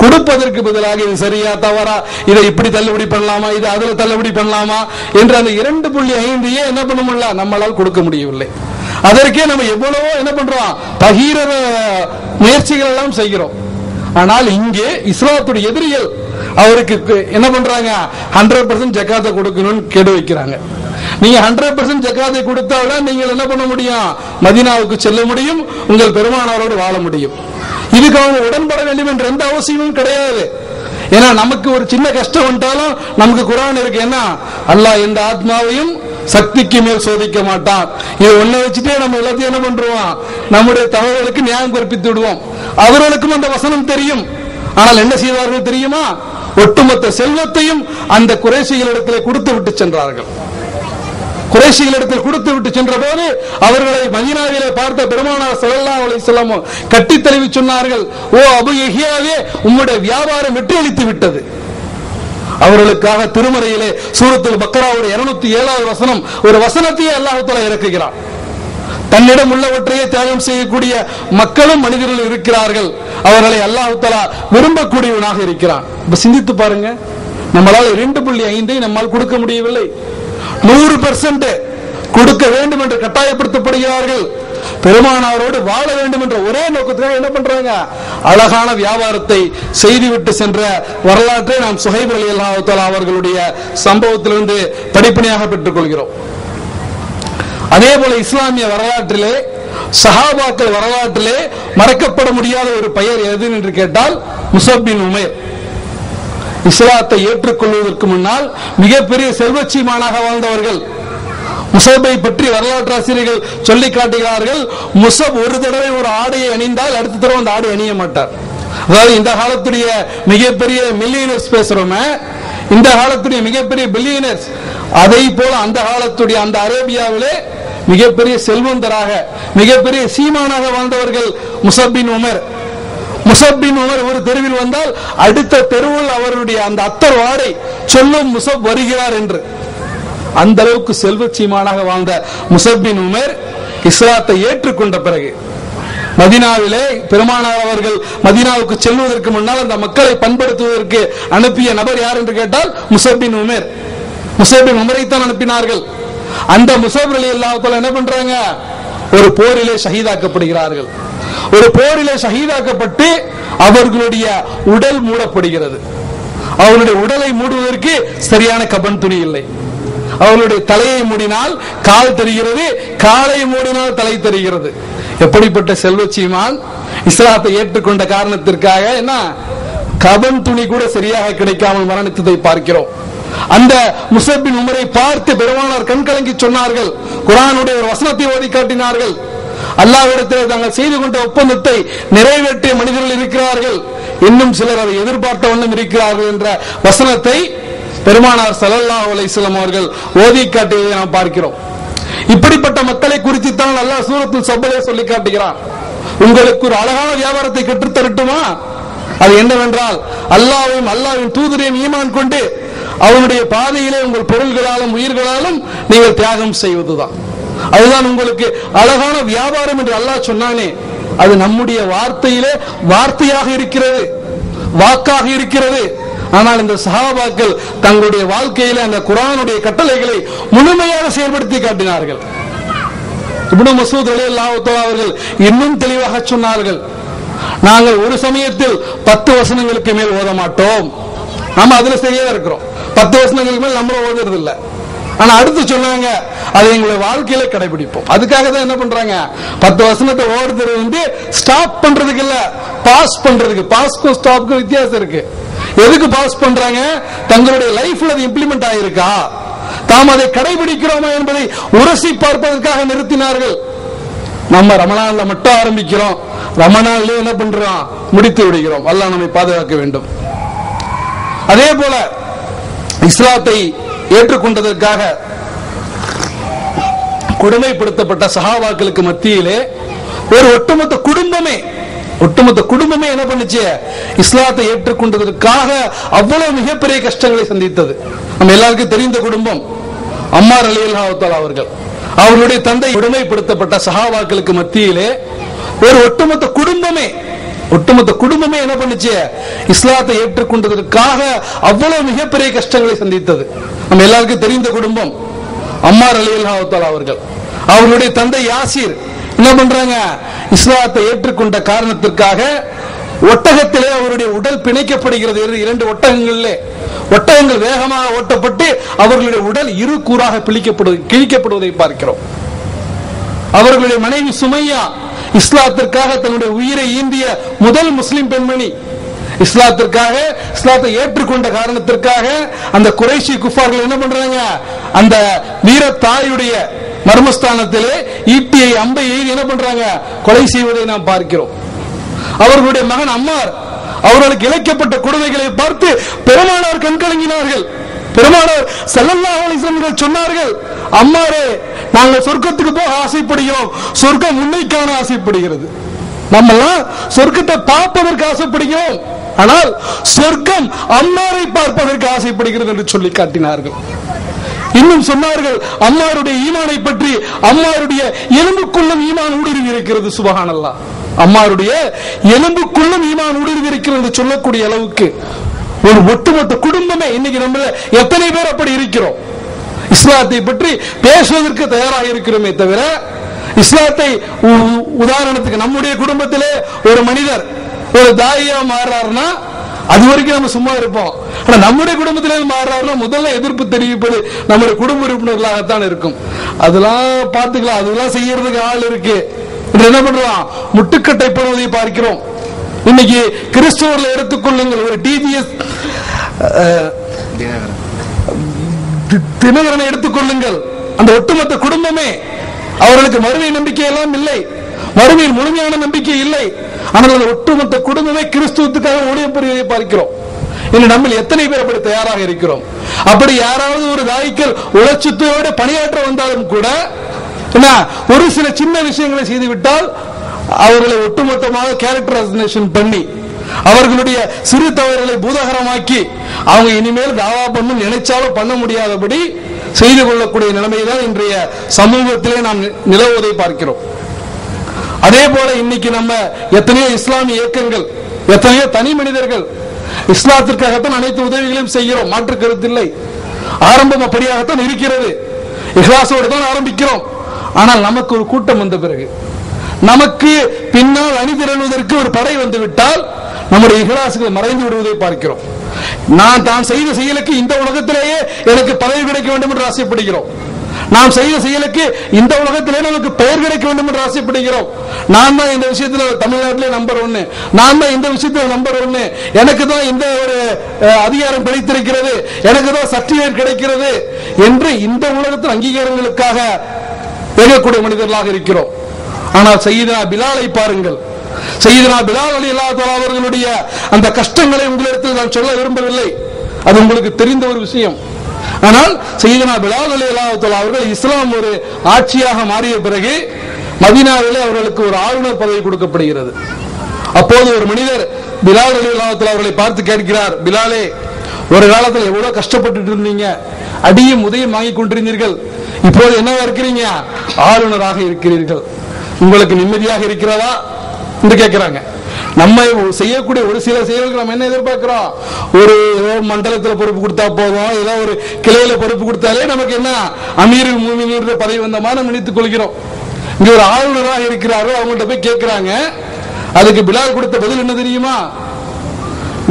கொடுப்பதற்கு பதிலாக இது சரியா தவறா, இதை இப்படி தள்ளுபடி பண்ணலாமா, இது அதுல தள்ளுபடி பண்ணலாமா என்று அந்த 2.5 என்ன பண்ண முடியல, நம்மளால் கொடுக்க முடியவில்லை. அதற்கே நம்ம எவ்வளவோ என்ன பண்றோம், பகீரத முயற்சிகள் எல்லாம் செய்கிறோம். ஆனால் இங்கே இஸ்லாத்துடைய எதிரிகள் அவருக்கு என்ன பண்றாங்க, 100% ஜக்காத்தை கொடுக்கணும்னு கேடு வைக்கிறாங்க. நீங்க 100% ஜக்காத்தை கொடுத்தால்தான் நீங்கள் என்ன பண்ண முடியும், மதீனாவுக்கு செல்ல முடியும், உங்கள் பெருமானாரோடு வாழ முடியும். இதுக்கு அவங்க உடன்பட வேண்டும் என்ற எந்த அவசியமும் கிடையாது. ஏன்னா நமக்கு ஒரு சின்ன கஷ்டம் வந்தாலும் நமக்கு குர்ஆன் இருக்கு. என்ன, அல்லாஹ் எந்த ஆத்மாவையும் சக்திக்கு மேல் சோதிக்க மாட்டான். இதை ஒன்ன வச்சுட்டே நம்ம எல்லாத்தையும் என்ன பண்றோம், நம்முடைய தவறுகளுக்கு நியாயம் கற்பித்து விடுவோம். அவர்களுக்கும் அந்த வசனம் தெரியும். ஆனால் என்ன செய்வார்கள் தெரியுமா, ஒட்டுமொத்த செல்வத்தையும் அந்த குறைஷிகளிடத்தில் கொடுத்து விட்டு சென்றார்கள். குறைஷிகளிடத்தில் கொடுத்து விட்டு சென்ற போது அவர்களை மதீனாவிலே பார்த்த பெருமானார் ஸல்லல்லாஹு அலைஹி வஸல்லம் கட்டி தழுவி சொன்னார்கள், ஓ அபு யஹ்யாவே, உம்முடைய வியாபாரம் வெற்றியளித்து விட்டது. அவர்களுக்காக திருமறையிலே சூரத்துல் பக்ராவுடைய 207வது வசனம், ஒரு வசனத்தையே அல்லாஹ் தஆலா இறக்குகிறார். தன்னிடம் உள்ளவற்றையே தியாகம் செய்யக்கூடிய மக்களும் மனிதர்கள் இருக்கிறார்கள், அவர்களை அல்லாஹ் தஆலா விரும்பக்கூடியவனாக இருக்கிறான். இப்ப சிந்தித்து பாருங்க, நம்மளால் 2.5 நம்மால் கொடுக்க முடியவில்லை, 100% கொடுக்க வேண்டும் என்று கட்டாயப்படுத்தப்படுகிறார்கள். பெருமானாரோடு வாழ வேண்டும் என்ற ஒரே நோக்கத்துக்காக என்ன பண்றாங்க, அழகான வியாபாரத்தை செய்துவிட்டு சென்ற வரலாற்றை நாம் சுஹைப் ரலியல்லாஹு தஆலா அவர்களுடைய சம்பவத்திலிருந்து படிப்பினையாக பெற்றுக் கொள்கிறோம். அதே போல இஸ்லாமிய வரலாற்றிலே, சஹாபாக்கள் வரலாற்றிலே மறக்கப்பட முடியாத ஒரு பெயர் எது என்று கேட்டால் முஸப் பின் உமைர். இஸ்லாத்தை ஏற்றுக்கொள்வதற்கு முன்னால் மிகப்பெரிய செல்வச்சீமானாக வாழ்ந்தவர்கள். முஸப்பை பற்றி வரலாற்று ஆசிரியர்கள் சொல்லி காட்டுகிறார்கள், முஸப் ஒரு தடவை ஒரு ஆடையை அணிந்தால் அடுத்த தடவை அந்த ஆடை அணிய மாட்டார். அதாவது இந்த காலத்துடைய மிகப்பெரிய மில்லியனர்ஸ் பேசுறோமே, இந்த காலத்துடைய மிகப்பெரிய பில்லியனர்ஸ், அதை போல அந்த காலத்துடைய அந்த அரேபியாவிலே மிகப்பெரிய செல்வந்தராக மிகப்பெரிய சீமானாக வாழ்ந்தவர்கள் முஸப் பின் உமர். முஸப் பின் உமர் ஒரு தெருவில் வந்தால் அடுத்த தெருவில் அவருடைய அந்த அத்தர் வாடை சொல்லும் முஸப் வருகிறார் என்று. அந்த அளவுக்கு செல்வச்சீமானாக வாழ்ந்த முஸப் பின் உமர் இஸ்லாத்தை ஏற்றுக்கொண்ட பிறகு மதீனாவிலே பெருமானார் அவர்கள் மதீனாவுக்கு செல்வதற்கு முன்னால் அந்த மக்களை பண்படுத்துவதற்கு அனுப்பிய நபர் யார் என்று கேட்டால் முஸப் பின் உமர். முஸப் பின் உமரைத்தான் அனுப்பினார்கள். அந்த முஸப் ரலியல்லாஹு தஆலா என்ன பண்றாங்க, ஒரு போரிலே ஷஹீதாக்கப்படுகிறார்கள். ஒரு போரிலே ஷஹீதாக்கப்பட்டு அவர்களுடைய உடல் மூடப்படுகிறது. அவர்களுடைய உடலை மூடுவதற்கு சரியான கபன் துணி இல்லை. அவர்களுடைய தலையை மூடினால் கால் தெரிகிறது, காலை மூடினால் தலை தெரிகிறது. எப்படிப்பட்ட செல்வச்சீமான், இஸ்லாத்தை ஏற்றுக்கொண்ட காரணத்திற்காக என்ன கபன் துணி கூட சரியாக கிடைக்காமல் மரணித்ததை பார்க்கிறோம். அந்த முஸப் பின் உமரை பார்த்து பெருமானார் கண்கலங்கி சொன்னார்கள், குர்ஆனுடைய ஒரு வசனத்தை ஓதி காட்டினார்கள், அல்லாஹ்விடத்தில் தாங்கள் செய்து கொண்ட ஒப்பந்தத்தை நிறைவேற்றிய மனிதர்கள் இருக்கிறார்கள், இன்னும் சிலர் அதை எதிர்பார்த்த வண்ணம் இருக்கிறார்கள் என்ற வசனத்தை பெருமானார் ஸல்லல்லாஹு அலைஹி வஸல்லம் அவர்கள் ஓதி காட்டியதை நாம் பார்க்கிறோம். இப்படிப்பட்ட மக்களை குறித்து தான் அல்லாஹ் சூரத்துல் ஸப்லே சொல்லி காட்டுகிறான். உங்களுக்கு ஒரு அழகான வியாபாரத்தை கற்றுத் தரட்டுமா? அது என்னவென்றால் அல்லாஹ்வையும் அல்லாஹ்வின் தூதரையும் ஈமான் கொண்டு அவனுடைய பாதையிலே உங்கள் பொருள்களாலும் உயிர்களாலும் நீங்கள் தியாகம் செய்வதுதான். அதுதான் உங்களுக்கு அழகான வியாபாரம் என்று அல்லாஹ் சொன்னானே, அது நம்முடைய வார்த்தையிலே வார்த்தையாக இருக்கிறது, வாக்காக இருக்கிறது. ஆனால் இந்த சஹாபாக்கள் தங்களுடைய வாழ்க்கையில அந்த குர்ஆனுடைய கட்டளைகளை முழுமையாக செயல்படுத்தி காட்டினார்கள். இப்னு மஸ்ஊத் ரலியல்லாஹு தஆலா அவர்கள் இன்னும் தெளிவாக சொன்னார்கள், நாங்கள் ஒரு சமயத்தில் 10 வசனங்களுக்கு மேல் ஓத மாட்டோம். நாம அதுல சரியா இருக்கிறோம், 10 வசனங்களுக்கு மேல் நம்ம ஓதுறது இல்லை. ஆனா அடுத்து சொன்னாங்க, அதை எங்களுடைய வாழ்க்கையில கடைபிடிப்போம். அதுக்காக தான் என்ன பண்றாங்க, 10 வசனத்தை ஓடுறது வந்து ஸ்டாப் பண்றதுக்கு இல்ல, பாஸ் பண்றதுக்கு. பாஸ்க்கும் ஸ்டாப்க்கும் வித்தியாசம் இருக்கு. எதுக்கு பாஸ் பண்றாங்க, தங்களுடைய லைஃப்ல அது இம்ப்ளிமெண்ட் ஆயிருக்கா, தாம் அதை கடைபிடிக்கிறோமா என்பதை உரசி பார்ப்பதற்காக நிறுத்தினார்கள். நம்ம ரமலான்ல மட்டும் ஆரம்பிக்கிறோம், ரமலான்ல என்ன பண்றோம், முடித்து விடுகிறோம். அல்லாஹ் நம்மை பாதுகாக்க வேண்டும். அதே போல இஸ்லாத்தை ஏற்றுக்கொண்டதற்காக கொடுமைப்படுத்தப்பட்ட சஹாபாக்களுக்கு மத்தியிலே ஒரு ஒட்டுமொத்த குடும்பமே என்ன பண்ணுச்சு, இஸ்லாத்தை ஏற்றுக்கொண்டதற்காக அவ்வளவு மிகப்பெரிய கஷ்டங்களை சந்தித்தது. நம்ம எல்லாருக்கும் தெரிந்த குடும்பம் அம்மார் ரலியல்லாஹு தஆலா அவர்கள். அவர்களுடைய தந்தை கொடுமைப்படுத்தப்பட்ட சஹாபாக்களுக்கு மத்தியிலே ஒரு ஒட்டுமொத்த குடும்பமே என்ன பண்ணுச்சு, இஸ்லாத்தை ஏற்றுக்கொண்டதற்காக அவ்வளவு மிகப்பெரிய கஷ்டங்களை சந்தித்தது. நம்ம எல்லாருக்கும் தெரிந்த குடும்பம் அம்மார் ரலியல்லாஹு தஆலா அவர்கள். அவர்களுடைய தந்தை யாசிர் என்ன பண்றாங்க, இஸ்லாத்தை ஏற்றுக்கொண்ட காரணத்திற்காக ஒட்டகத்திலே அவருடைய உடல் பிணைக்கப்படுகிறது. 2 ஒட்டகங்கள் வேகமாக ஓட்டப்பட்டு அவர்களுடைய உடல் இரு கூறாக கிழிக்கப்படுவதை பார்க்கிறோம். அவர்களுடைய மனைவி சுமையா இஸ்லாத்திற்காக தன்னுடைய உயிரை ஈந்திய முதல் முஸ்லிம் பெண்மணி. இஸ்லாத்தை ஏற்றுக்கொண்ட காரணத்திற்காக அந்த குறைஷி குஃபார்கள் என்ன பண்றாங்க, அந்த வீர தாயுடைய மர்மஸ்தானத்திலே ஈட்டியை அம்பை என்ன பண்றாங்க, கொலை செய்வதை நாம் பார்க்கிறோம். அவர்களுடைய மகன் அம்மார் அவர்களுக்கு இழைக்கப்பட்ட கொடுமைகளை பார்த்து பெருமானார் கண்கலங்கினார்கள். பெருமானார் ஸல்லல்லாஹு அலைஹி வஸல்லம் சொன்னார்கள், அம்மாரே, நாங்கள் சொர்க்கத்துக்கு போக ஆசைப்படுகிறோம், சொர்க்கம் உன்னை காண ஆசைப்படுகிறது. நம்மெல்லாம் சொர்க்கத்தை பார்ப்பதற்கு ஆசைப்படுகிறோம், ஆனால் சொர்க்கம் அம்மாரை பார்ப்பதற்கு ஆசைப்படுகிறது என்று சொல்லி காட்டினார்கள். இன்னும் சொன்னார்கள், அம்மாருடைய ஈமானை பற்றி, அம்மாருடைய எலும்புக்குள்ளும் ஈமான் ஊடுருவி இருக்கிறது. சுபஹானல்லாஹ், அம்மாருடைய எலும்புக்குள்ளும் ஈமான் ஊடுருவி இருக்கிறது சொல்லக்கூடிய அளவுக்கு ஒரு ஒட்டுமொத்த குடும்பமே இன்னைக்கு நம்ம எத்தனை பேர் அப்படி இருக்கிறோம்? இஸ்லாத்தை பற்றி பேசுவதற்கு தயாராக இருக்கிறோமே தவிர, இஸ்லாத்தை உதாரணத்துக்கு நம்முடைய குடும்பத்திலே ஒரு மனிதர் ஒரு தாயியா மாறுறாருன்னா அது வரைக்கும் நம்ம சும்மா இருப்போம். ஆனா நம்முடைய குடும்பத்திலே மாறுறாருன்னா முதல்ல எதிர்ப்பு தெரிவிப்பது நம்முடைய குடும்ப உறுப்பினர்களாகத்தான் இருக்கும். அதெல்லாம் பார்த்துக்கலாம், அதெல்லாம் செய்யறதுக்கு ஆள் இருக்கு. என்ன பண்றோம், முட்டுக்கட்டை போடுவதை பார்க்கிறோம். இன்னைக்கு கிறிஸ்தவர்களை எடுத்துக்கொள்ளுங்கள், ஒரு டிஜிஎஸ் தினகரனை எடுத்துக்கொள்ளுங்கள், அந்த ஒட்டுமொத்த குடும்பமே அவர்களுக்கு மறுமை நம்பிக்கை எல்லாம் இல்லை, மறுமையில் முழுமையான நம்பிக்கை இல்லை. ஆனால் அந்த ஒட்டுமொத்த குடும்பமே கிறிஸ்துவத்துக்காக ஊழியம் புரிவதை பார்க்கிறோம். இன்னும் நம்ம எத்தனை பேர் அப்படி தயாராக இருக்கிறோம்? அப்படி யாராவது ஒரு தாய்க்கள் உழைச்சுத்தோடு பணியாற்ற வந்தாலும் கூட ஒரு சில சின்ன விஷயங்களை செய்துவிட்டால் அவர்களை ஒட்டுமொத்தமாக கேரக்டர் அசசினேஷன் பண்ணி அவர்களுடைய சிறு தவறுகளை பூதகரமாக்கி அவங்க இனிமேல் தாவா பண்ணும் நினைச்சாலும் பண்ண முடியாதபடி செய்து கொள்ளக்கூடிய நிலைமைதான் இன்றைய சமூகத்திலே நாம் நிலவுவதை பார்க்கிறோம். அதே போல இன்னைக்கு நம்ம எத்தனையோ இஸ்லாமிய இயக்கங்கள், எத்தனையோ தனி மனிதர்கள் இஸ்லாத்திற்காகத்தான் அனைத்து உதவிகளையும் செய்கிறோம், மாற்று கருத்தில்லை. ஆரம்பம் அப்படியாகத்தான் இருக்கிறது, இஹ்லாஸோடு தான் ஆரம்பிக்கிறோம். ஆனால் நமக்கு ஒரு கூட்டம் வந்த பிறகு, நமக்கு பின்னால் அணிதிரளுவதற்கு ஒரு படை வந்து விட்டால் நம்முடைய இஹ்லாஸுகள் மறைந்து விடுவதை பார்க்கிறோம். நான் தான் செய்த செயலுக்கு இந்த உலகத்திலேயே எனக்கு பதவி கிடைக்க வேண்டும் என்று ஆசைப்படுகிறோம். நாம் செய்த செயலுக்கு இந்த உலகத்திலே நமக்கு பெயர் கிடைக்க வேண்டும் என்று ஆசைப்படுகிறோம். நான் தான் இந்த விஷயத்தில் தமிழ்நாட்டிலே நம்பர் 1, நான் தான் இந்த விஷயத்தில் நம்பர் 1, எனக்கு தான் இந்த ஒரு அதிகாரம் கிடைத்திருக்கிறது, எனக்கு தான் சர்டிபிகேட் கிடைக்கிறது என்று இந்த உலகத்தில் அங்கீகாரங்களுக்காக இயங்கக்கூடிய மனிதர்களாக இருக்கிறோம். ஆனால் சையதுனா பிலாலை பாருங்கள். சையதுனா பிலால் ரலியல்லாஹு தஆலா அவர்களுடைய அந்த கஷ்டங்களை உங்களிடத்தில் நான் சொல்ல விரும்பவில்லை, அது உங்களுக்கு தெரிந்த ஒரு விஷயம். ஆனால் சையதுனா பிலால் ரலியல்லாஹு தஆலா அவர்கள் இஸ்லாம் ஒரு ஆட்சியாக மாறிய பிறகு மதீனாவிலே அவர்களுக்கு ஒரு ஆளுநர் பதவி கொடுக்கப்படுகிறது. அப்போது ஒரு மனிதர் பிலால் ரலியல்லாஹு தஆலா அவர்களை பார்த்து கேட்கிறார், பிலாலே, ஒரு காலத்தில் எவ்வளவு கஷ்டப்பட்டு இருந்தீங்க, அடியும் உதயம் வாங்கி கொண்டிருந்தீர்கள், இப்போது என்னவா இருக்கிறீங்க, ஆளுநராக இருக்கிறீர்கள், உங்களுக்கு நிம்மதியாக இருக்கிறதா என்று கேட்கிறாங்க. நம்ம செய்யக்கூடிய ஒரு சில செயல்கள் நம்ம என்ன எதிர்பார்க்கிறோம், ஒரு மண்டலத்தில் பொறுப்பு கொடுத்தா போதும், ஏதோ ஒரு கிளையில பொறுப்பு கொடுத்தாலே நமக்கு என்ன அமீருல் முஃமினீன் பதவி வந்தமா நம்ம நினைத்துக் கொள்கிறோம். இங்க ஒரு ஆளுநராக இருக்கிறார்கள், அவங்கள்ட்ட போய் கேட்கிறாங்க. அதுக்கு பிலால் கொடுத்த பதில் என்ன தெரியுமா,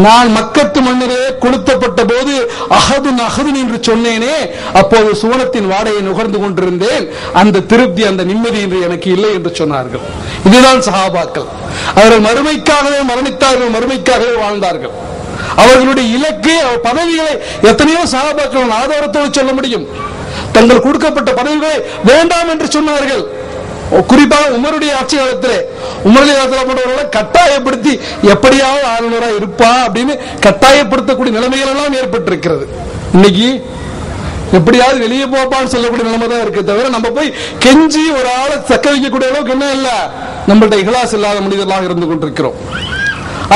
நான் மக்கத்து மன்னரே கொளுத்தப்பட்ட போது அஹதுன் அஹதுன் என்று சொன்னேனே, அப்போது சுவனத்தின் வாடையை நுகர்ந்து கொண்டிருந்தேன், அந்த திருப்தி அந்த நிம்மதி என்று எனக்கு இல்லை என்று சொன்னார்கள். இதுதான் சஹாபாக்கள். அவர்கள் மறுமைக்காகவே மரணித்தார்கள், மறுமைக்காகவே வாழ்ந்தார்கள். அவர்களுடைய இலக்கு பதவிகளை எத்தனையோ சஹாபாக்கள் ஆதாரத்தோடு சொல்ல முடியும். தங்கள் கொடுக்கப்பட்ட பதவிகளை வேண்டாம் என்று சொன்னார்கள். குறிப்பாக உமருடைய ஆட்சி காலத்திலே உமருடைய காலத்தில் கட்டாயப்படுத்தி எப்படியாவது ஆளுநராக இருப்பா அப்படின்னு கட்டாயப்படுத்தக்கூடிய நிலைமைகள் எல்லாம் ஏற்பட்டிருக்கிறது. இன்னைக்கு எப்படியாவது வெளியே போப்பான்னு சொல்லக்கூடிய நிலைமை தான் இருக்கு தவிர நம்ம போய் கெஞ்சி ஒரு ஆளை தக்க வைக்கக்கூடிய அளவுக்கு என்ன இல்ல, நம்மள்ட்ட இஹ்லாஸ் இல்லாத மனிதர்களாக இருந்து கொண்டிருக்கிறோம்.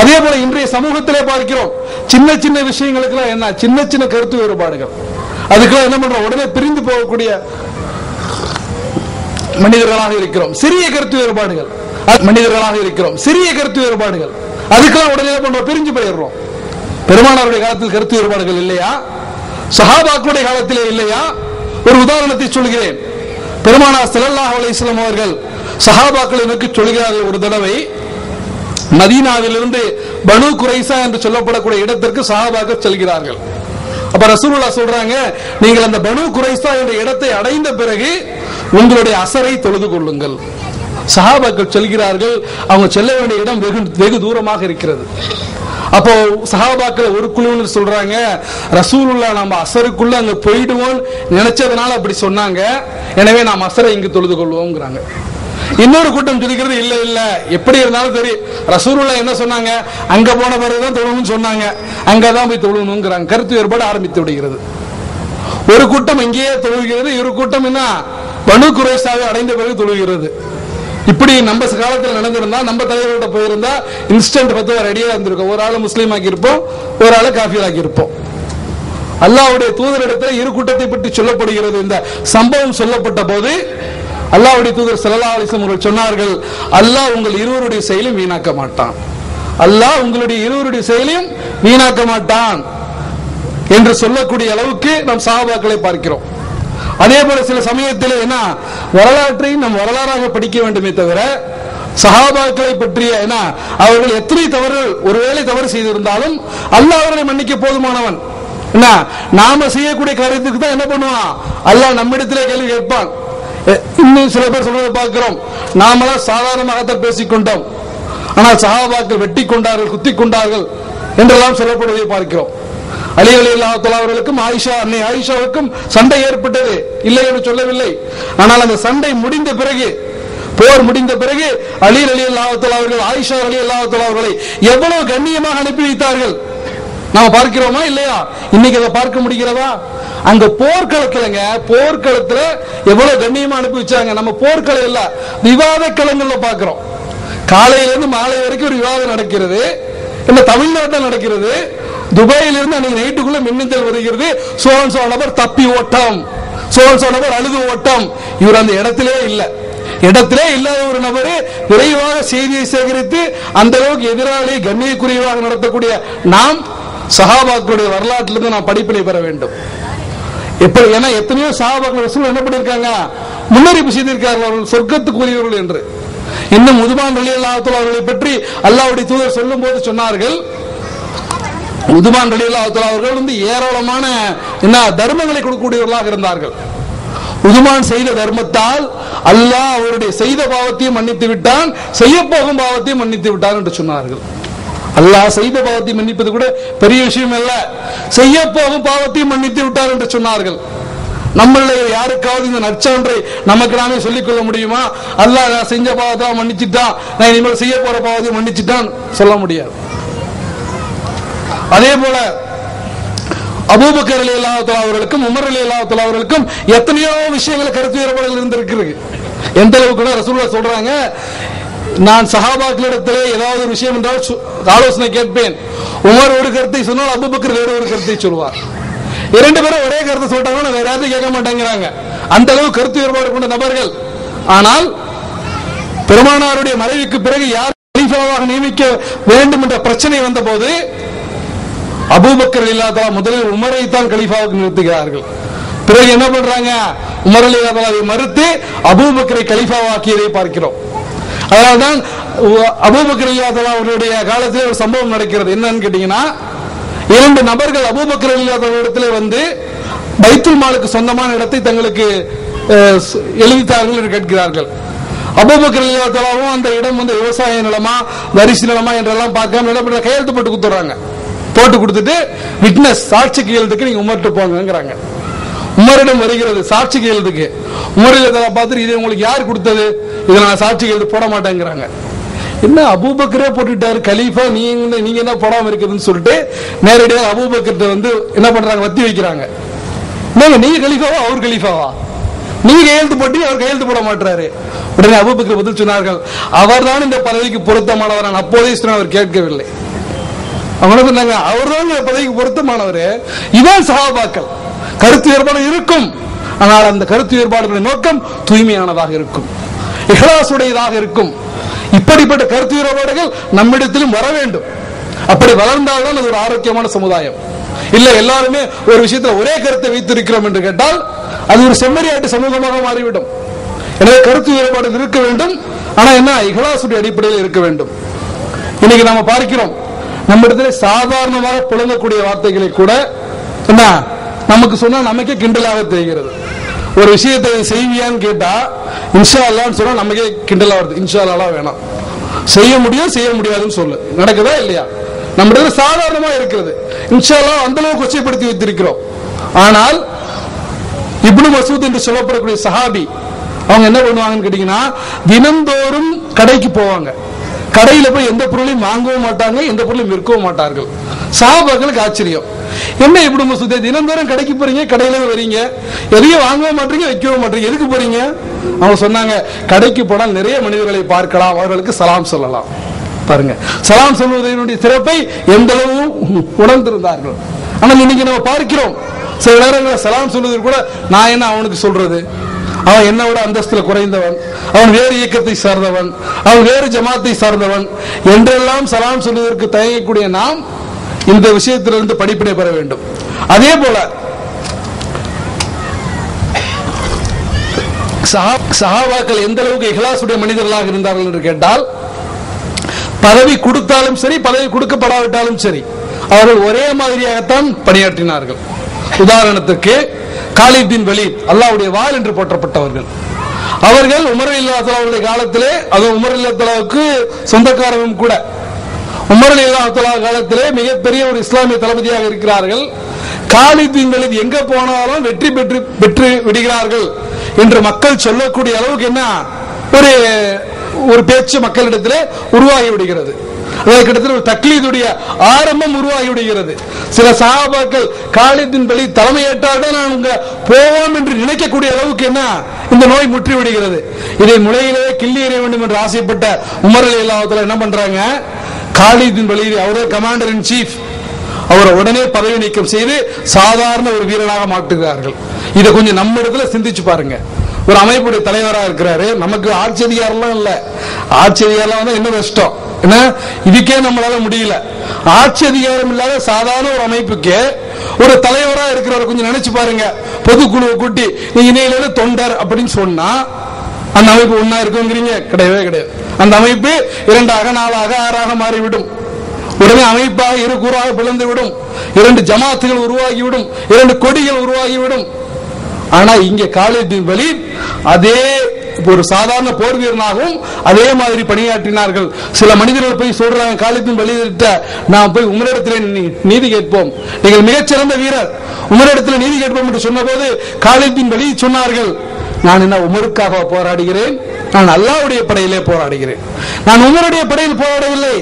அதே போல இன்றைய சமூகத்திலே பார்க்கிறோம், சின்ன சின்ன விஷயங்களுக்கெல்லாம் என்ன சின்ன சின்ன கருத்து வேறுபாடுகள், அதுக்கெல்லாம் என்ன பண்றோம், உடனே பிரிந்து போகக்கூடிய மனிதர்களாக இருக்கிறோம். சிறிய கருத்து வேறுபாடுகள் மனிதர்களாக இருக்கிறோம், சிறிய கருத்து வேறுபாடுகள், அதுக்கெல்லாம் உடனே பண்றோம், பிரிஞ்சு போயிடுறோம். பெருமானாருடைய காலத்தில் கருத்து வேறுபாடுகள் இல்லையா? சஹாபாக்களுடைய காலத்திலே இல்லையா? ஒரு உதாரணத்தை சொல்கிறேன். பெருமானார் ஸல்லல்லாஹு அலைஹி வஸல்லம் அவர்கள் சஹாபாக்களை நோக்கி சொல்கிறார்கள், ஒரு தடவை மதீனாவிலிருந்து பனு குரைஸா என்று சொல்லப்படக்கூடிய இடத்திற்கு சஹாபாக்கள் செல்கிறார்கள். அப்ப ரசூலுல்லாஹ் சொல்றாங்க, நீங்கள் அந்த பனு குரைஸா என்ற இடத்தை அடைந்த பிறகு உங்களுடைய அசரை தொழுது கொள்ளுங்கள். சஹாபாக்கள் செல்கிறார்கள். அவங்க செல்ல வேண்டிய இடம் வெகு தூரமாக இருக்கிறது. அப்போ சஹாபாக்கள் ஒரு குழுவினர் சொல்றாங்க, ரசூலுல்லாஹ் நம்ம அசருக்குள்ள அங்க போயிடுவோம் நினைச்சதுனால அப்படி சொன்னாங்க, எனவே நாம் அசரை இங்கு தொழுது கொள்வோம்ங்கிறாங்க. இன்னொரு கூட்டம் சொல்லிக்கிறது, இல்ல இல்ல எப்படி இருந்தாலும் சரி ரசூலுல்லாஹ் என்ன சொன்னாங்க, அங்க போன பிறகுதான் தொழணும்னு சொன்னாங்க, அங்கதான் போய் தொழணுங்கிறாங்க. கருத்து வேறுபாடு ஆரம்பித்து விடுகிறது. ஒரு கூட்டம் இங்கேயே தொழுகிறது, ஒரு கூட்டம் என்ன பனு குரைஸாவை அடைந்த பிறகு தொழுகிறது. இப்படி நம்ம காலத்தில் நடந்திருந்தா, நம்ம தலைவர்கிட்ட போயிருந்தா இன்ஸ்டன்ட் 10 ரெடியா இருந்திருக்கும். ஒரு ஆளு முஸ்லீம் ஆக்கி இருப்போம், ஒரு ஆளு காஃபிர் ஆக்கி இருப்போம். அல்லாஹ்வுடைய தூதரிடத்தில் இரு கூட்டத்தை பற்றி சொல்லப்படுகிறது. இந்த சம்பவம் சொல்லப்பட்ட போது அல்லாஹ்வுடைய தூதர் ஸல்லல்லாஹு அலைஹி வஸல்லம் அவர்கள் சொன்னார்கள், அல்லாஹ் உங்கள் இருவருடைய செயலையும் வீணாக்க மாட்டான், அல்லாஹ் உங்களுடைய இருவருடைய செயலையும் வீணாக்க மாட்டான் என்று சொல்லக்கூடிய அளவுக்கு நம் சஹாபாக்களை பார்க்கிறோம். அதே போல சில சமயத்தில் என்ன வரலாற்றை நம் வரலாறாக படிக்க வேண்டுமே தவிர சஹாபாக்களை பற்றிய என்ன அவர்கள் எத்தனை தவறுகள் ஒருவேளை தவறு செய்திருந்தாலும் அல்லாஹ் அவர்களை மன்னிக்க போதுமானவன். என்ன நாம செய்யக்கூடிய காரியத்துக்கு தான் என்ன பண்ணுவான், அல்லாஹ் நம்மிடத்திலே கேள்வி கேட்பான். இன்னும் சில பேர் சொல்றதை பார்க்கிறோம், நாமெல்லாம் சாதாரணமாகத்தான் பேசிக்கொண்டோம், ஆனால் சஹாபாக்கள் வெட்டி கொண்டார்கள், குத்தி கொண்டார்கள் என்றெல்லாம் சொல்லப்படுவதை பார்க்கிறோம். அலி ரலியல்லாஹு தஆலா அவர்களுக்கும் அன்னை ஆயிஷாவுக்கும் சண்டை ஏற்பட்டது, இல்லை என்று சொல்லவில்லை. ஆனால் அந்த சண்டை முடிந்த பிறகு, போர் முடிந்த பிறகு அலி ரலியல்லாஹு தஆலா அவர்கள் ஆயிஷா ரலியல்லாஹு தஆலா அவர்களை எவ்வளவு கண்ணியமாக அனுப்பி வைத்தார்கள் நாம பார்க்கிறோமா இல்லையா? இன்னைக்கு அதை பார்க்க முடிகிறதா? அங்க போர்க்களத்துலங்க, போர்க்களத்துல எவ்வளவு கண்ணியமா அனுப்பி வச்சாங்க. நம்ம போர்க்களம் இல்ல, விவாத களங்கள்ல பார்க்கிறோம். காலையிலிருந்து மாலை வரைக்கும் ஒரு விவாதம் நடக்கிறது. இந்த தமிழ்நாட்டில் நடக்கிறது. துபாயிலிருந்து அன்னைக்கு நைட்டுக்குள்ள மின்னஞ்சல் வருகிறது, சோழன் சோ நபர் தப்பி ஓட்டம், சோழன் சோ நபர் அழுது ஓட்டம். இவர் அந்த இடத்திலே இல்ல, இடத்திலே இல்லாத ஒரு நபரு விரைவாக செய்தியை சேகரித்து அந்த அளவுக்கு எதிராளி கண்ணியக்குரியவாக நடத்தக்கூடிய நாம் சஹாபாக்களுடைய வரலாற்றிலிருந்து நாம் படிப்பினை பெற வேண்டும். எப்படி ஏன்னா எத்தனையோ சஹாபாக்கள் ரசூல் என்ன பண்ணிருக்காங்க, முன்னறிவிப்பு செய்திருக்கார்கள் அவர்கள் சொர்க்கத்துக்குரியவர்கள் என்று. இன்னும் உதுமான் ரலியல்லாஹு தஆலா அவர்களை பற்றி அல்லாஹ்வுடைய தூதர் சொல்லும் போது சொன்னார்கள், உதுமான் ரலியல்லாஹு தஆலா அவர்கள் ஏராளமான என்ன தர்மங்களை கொடுக்கக்கூடியவர்களாக இருந்தார்கள். உதுமான் செய்த தர்மத்தால் அல்லாஹ் அவருடைய செய்த பாவத்தையும் மன்னித்து விட்டான், செய்ய போகும் பாவத்தையும் மன்னித்து விட்டான் என்று சொன்னார்கள். அல்லாஹ் செய்த பாவத்தை மன்னிப்பது கூட பெரிய விஷயம் அல்ல, செய்ய போகும் பாவத்தையும் மன்னித்து விட்டார் என்று சொன்னார்கள். நம்மள யாருக்காவது இந்த நற்சான்றை நமக்கு நாமே சொல்லிக் கொள்ள முடியுமா? அல்லாஹ் நான் செஞ்ச பாவத்தை மன்னிச்சுட்டான், நான் இனிமேல் செய்ய போற பாவத்தை மன்னிச்சுட்டான் சொல்ல முடியாது. அதே போல அபூபக்கர் ரலியல்லாஹு தஆலா அவர்களுக்கும் உமர் ரலியல்லாஹு தஆலா அவர்களுக்கும் எத்தனையோ விஷயங்கள் கருத்து வேறுபாடுகள் இருந்திருக்கிறது. எந்த அளவுக்கு ரசூலுல்லாஹ் சொல்றாங்க, நான் சஹாபாக்களிடத்திலே ஏதாவது ஒரு விஷயம் என்றால் ஆலோசனை கேட்பேன். உமர் ஒரு கருத்தை சொன்னால் அபூபக்கர் வேறு ஒரு கருத்தை சொல்வார். இரண்டு பேரும் ஒரே கருத்தை சொல்லிட்டாங்கன்னா வேற யாரும் கேட்க மாட்டேங்கிறாங்க. அந்த அளவு கருத்து வேறுபாடு கொண்ட நபர்கள். ஆனால் பெருமானாருடைய மறைவுக்கு பிறகு யார் கலீஃபாவாக நியமிக்க வேண்டும் என்ற பிரச்சனை வந்த போது அபூபக்கர் ரலியல்லாஹு தஆலா முதலில் உமரை தான் கலீஃபாவுக்கு நிறுத்துகிறார்கள். பிறகு என்ன பண்றாங்க, உமர் ரலியல்லாஹு தஆலாவை மறுத்து அபூபக்கரை கலீஃபாவாக்கியதை பார்க்கிறோம். அதனால்தான் அபூபக்கர் ரலியல்லாஹு தஆலா அவருடைய காலத்தில் ஒரு சம்பவம் நடக்கிறது. என்னன்னு கேட்டீங்கன்னா, இரண்டு நபர்கள் அபூபக்கர் ரலியல்லாஹு தஆலா இடத்திலே வந்து பைத்துல் மாலுக்கு சொந்தமான இடத்தை தங்களுக்கு எழுதித்தார்கள் என்று கேட்கிறார்கள். அபூபக்கர் ரலியல்லாஹு தஆலாவும் அந்த இடம் வந்து விவசாய நிலமா வரிசு நிலமா என்றெல்லாம் பார்க்காம கையெழுத்து போட்டு கொடுத்துறாங்க. போட்டு கொடுத்துட்டு விட்னஸ் சாட்சி கையெழுத்துக்கு நீங்க உமர்ட்டு போங்கிறாங்க. உமரிடம் வருகிறது சாட்சி கையெழுத்துக்கு. உமரில் பார்த்துட்டு இது உங்களுக்கு யார் கொடுத்தது, இதை நான் சாட்சி கையெழுத்து போட மாட்டேங்கிறாங்க. என்ன அபூபக்கரே போட்டுட்டாரு கலீஃபா, நீங்க என்ன போடாம இருக்குதுன்னு சொல்லிட்டு நேரடியாக அபூபக்கர்ட்ட வந்து என்ன பண்றாங்க, வத்தி வைக்கிறாங்க. நீங்க கலீஃபாவா அவர் கலீஃபாவா, நீங்க கையெழுத்து போட்டு அவர் கையெழுத்து போட மாட்டாரு. உடனே அபூபக்கர் பதில் சொன்னார்கள், அவர் தான் இந்த பதவிக்கு பொருத்தமானவர். நான் அப்போதே சொன்ன அவர் கேட்கவில்லை. அவங்க சொன்னாங்க, அவர் தான் இந்த பதவிக்கு பொருத்தமானவர். இதான் சஹாபாக்கள். கருத்து வேறுபாடு இருக்கும், ஆனால் அந்த கருத்து வேறுபாடுகளின் நோக்கம் தூய்மையானதாக இருக்கும், இஹ்லாசுடையதாக இருக்கும். இப்படிப்பட்ட கருத்து வேறுபாடுகள் நம்மிடத்திலும் வர வேண்டும். அப்படி வளர்ந்தால்தான் அது ஒரு ஆரோக்கியமான சமுதாயம். இல்ல எல்லாருமே ஒரு விஷயத்துல ஒரே கருத்தை வைத்திருக்கிறோம் என்று கேட்டால் அது ஒரு செம்மறியாட்டு சமூகமாக மாறிவிடும். எனவே கருத்து வேறுபாடு இருக்க வேண்டும். ஆனா என்ன, இஹ்லாஸுடைய அடிப்படையில் இருக்க வேண்டும். இன்னைக்கு நாம பார்க்கிறோம், நம்ம இடத்துல சாதாரணமாக புழங்கக்கூடிய வார்த்தைகளை கூட என்ன நமக்கு சொன்னா நமக்கே கிண்டலாக தெரிகிறது. ஒரு விஷயத்தை செய்வியான்னு கேட்டா இன்ஷா அல்லாஹ்னு சொன்னா நமக்கே கிண்டலா வருது. இன்ஷா அல்லாஹ் வேணாம், செய்ய முடியும் செய்ய முடியாதுன்னு சொல்லு. நடக்குதா இல்லையா? நம்ம இடத்துல சாதாரணமா இருக்கிறது. இன்ஷா அல்லாஹ் அந்த அளவுக்கு கொச்சைப்படுத்தி வைத்திருக்கிறோம். ஆனால் இப்னு மசூத் என்று சொல்லப்படக்கூடிய சஹாபி அவங்க என்ன பண்ணுவாங்கன்னு கேட்டீங்கன்னா, தினந்தோறும் கடைக்கு போவாங்க. கடையில போய் எந்த பொருளையும் வாங்கவும் மாட்டாங்க, எந்த பொருளையும் விற்கவும் மாட்டார்கள். சஹாபாக்களுக்கு ஆச்சரியம், என்ன இப்னு மசூத் தினந்தோறும் கடைக்கு போறீங்க, கடையில வரீங்க, எதையும் வாங்கவும் மாட்டீங்க, வைக்கவும் மாட்டீங்க, எதுக்கு போறீங்க? அவங்க சொன்னாங்க, கடைக்கு போனால் நிறைய மனிதர்களை பார்க்கலாம், அவர்களுக்கு சலாம் சொல்லலாம். பாருங்க, சலாம் சொல்வதனுடைய சிறப்பை எந்த அளவு உணர்ந்திருந்தார்கள். ஆனால் இன்னைக்கு நம்ம பார்க்கிறோம், சில நேரங்களில் சலாம் சொல்வது கூட நான் என்ன அவனுக்கு சொல்றது, அவன் என்னை விட அந்தஸ்துல குறைந்தவன், அவன் வேறு இயக்கத்தை சார்ந்தவன், அவன் வேறு ஜமாத்தை சார்ந்தவன் என்றெல்லாம் சலாம் சொல்வதற்கு தயங்கக்கூடிய நாம் இந்த விஷயத்திலிருந்து படிப்பினை பெற வேண்டும். அதே போல சஹாபாக்கள் எந்த அளவுக்கு இஹ்லாஸுடைய மனிதர்களாக இருந்தார்கள் என்று கேட்டால், பதவி கொடுத்தாலும் சரி, பதவி கொடுக்கப்படாவிட்டாலும் சரி, அவர்கள் ஒரே மாதிரியாகத்தான் பணியாற்றினார்கள். உதாரணத்துக்கு காலித் பின் வலீத், அல்லாஹ்வுடைய வாள் என்று போற்றப்பட்டவர்கள். அவர்கள் உமர் ரலியல்லாஹு அன்ஹு காலத்திலே, அது உமர் ரலியல்லாஹு அன்ஹுவுக்கு சொந்தக்காரரும் கூட, உமர் ரலியல்லாஹு அன்ஹு காலத்திலே மிகப்பெரிய ஒரு இஸ்லாமிய தளபதியாக இருக்கிறார்கள். காலித் பின் வலீத் எங்க போனாலும் வெற்றி பெற்று விடுகிறார்கள் என்று மக்கள் சொல்லக்கூடிய அளவுக்கு என்ன ஒரு பேச்சு மக்களிடத்திலே உருவாகி விடுகிறது. கிட்டத்தட்ட ஒரு தக்லீதுடைய ஆரம்பம் உருவாகி விடுகிறது. சில சஹாபாக்கள் காலித் பின் வலீத் தலைமையேற்றால் நான் உங்க போவோம் என்று நினைக்கக்கூடிய அளவுக்கு என்ன இந்த நோய் முற்றி விடுகிறது. இதை முளையிலே கிள்ளி எறிய வேண்டும் என்று ஆசைப்பட்ட உமர் ரலியல்லாஹு அன்ஹு என்ன பண்றாங்க, காலித் பின் வலீத் அவரே கமாண்டர் இன் சீஃப், அவரை உடனே பதவி நீக்கம் செய்து சாதாரண ஒரு வீரனாக மாற்றுகிறார்கள். இதை கொஞ்சம் நம்ம இடத்துல சிந்திச்சு பாருங்க. ஒரு அமைப்புடைய தலைவராக இருக்கிறாரு, நமக்கு ஆட்சி அதிகாரம்லாம் இல்ல, ஆட்சி அதிகாரம் என்ன கஷ்டம் என்ன, இதுக்கே நம்மளால முடியல. ஆட்சி அதிகாரம் இல்லாத சாதாரண ஒரு அமைப்புக்கு ஒரு தலைவராக இருக்கிறவர் கொஞ்சம் நினைச்சு பாருங்க. பொதுக்குழுவை கூட்டி நீங்க இன்னையில தொண்டர் அப்படின்னு சொன்னா அந்த அமைப்பு ஒன்னா இருக்குங்கிறீங்க? கிடையவே கிடையாது. அந்த அமைப்பு 2ஆக 4ஆக 6ஆக மாறிவிடும். உடனே அமைப்பாக 2 கூறாக பிளந்து விடும், 2 ஜமாத்துகள் உருவாகிவிடும், 2 கொடிகள் உருவாகிவிடும். ஆனா இங்க காலித் பின் வலீத் அதே ஒரு சாதாரண போர் வீரனாகவும் அதே மாதிரி பணியாற்றினார்கள். சில மனிதர்கள் போய் சொல்றாங்க, காலித் பின் வலீத் நான் போய் உமரிடத்திலே நீதி கேட்போம், நீங்கள் மிகச்சிறந்த வீரர், உமரிடத்தில் நீதி கேட்போம் என்று சொன்ன போது காலித் பின் வலீத் சொன்னார்கள், நான் என்ன உமருக்காக போராடுகிறேன், நான் அல்லாஹ்வுடைய படையிலே போராடுகிறேன். நான் உமருடைய படையில் போராடவில்லை,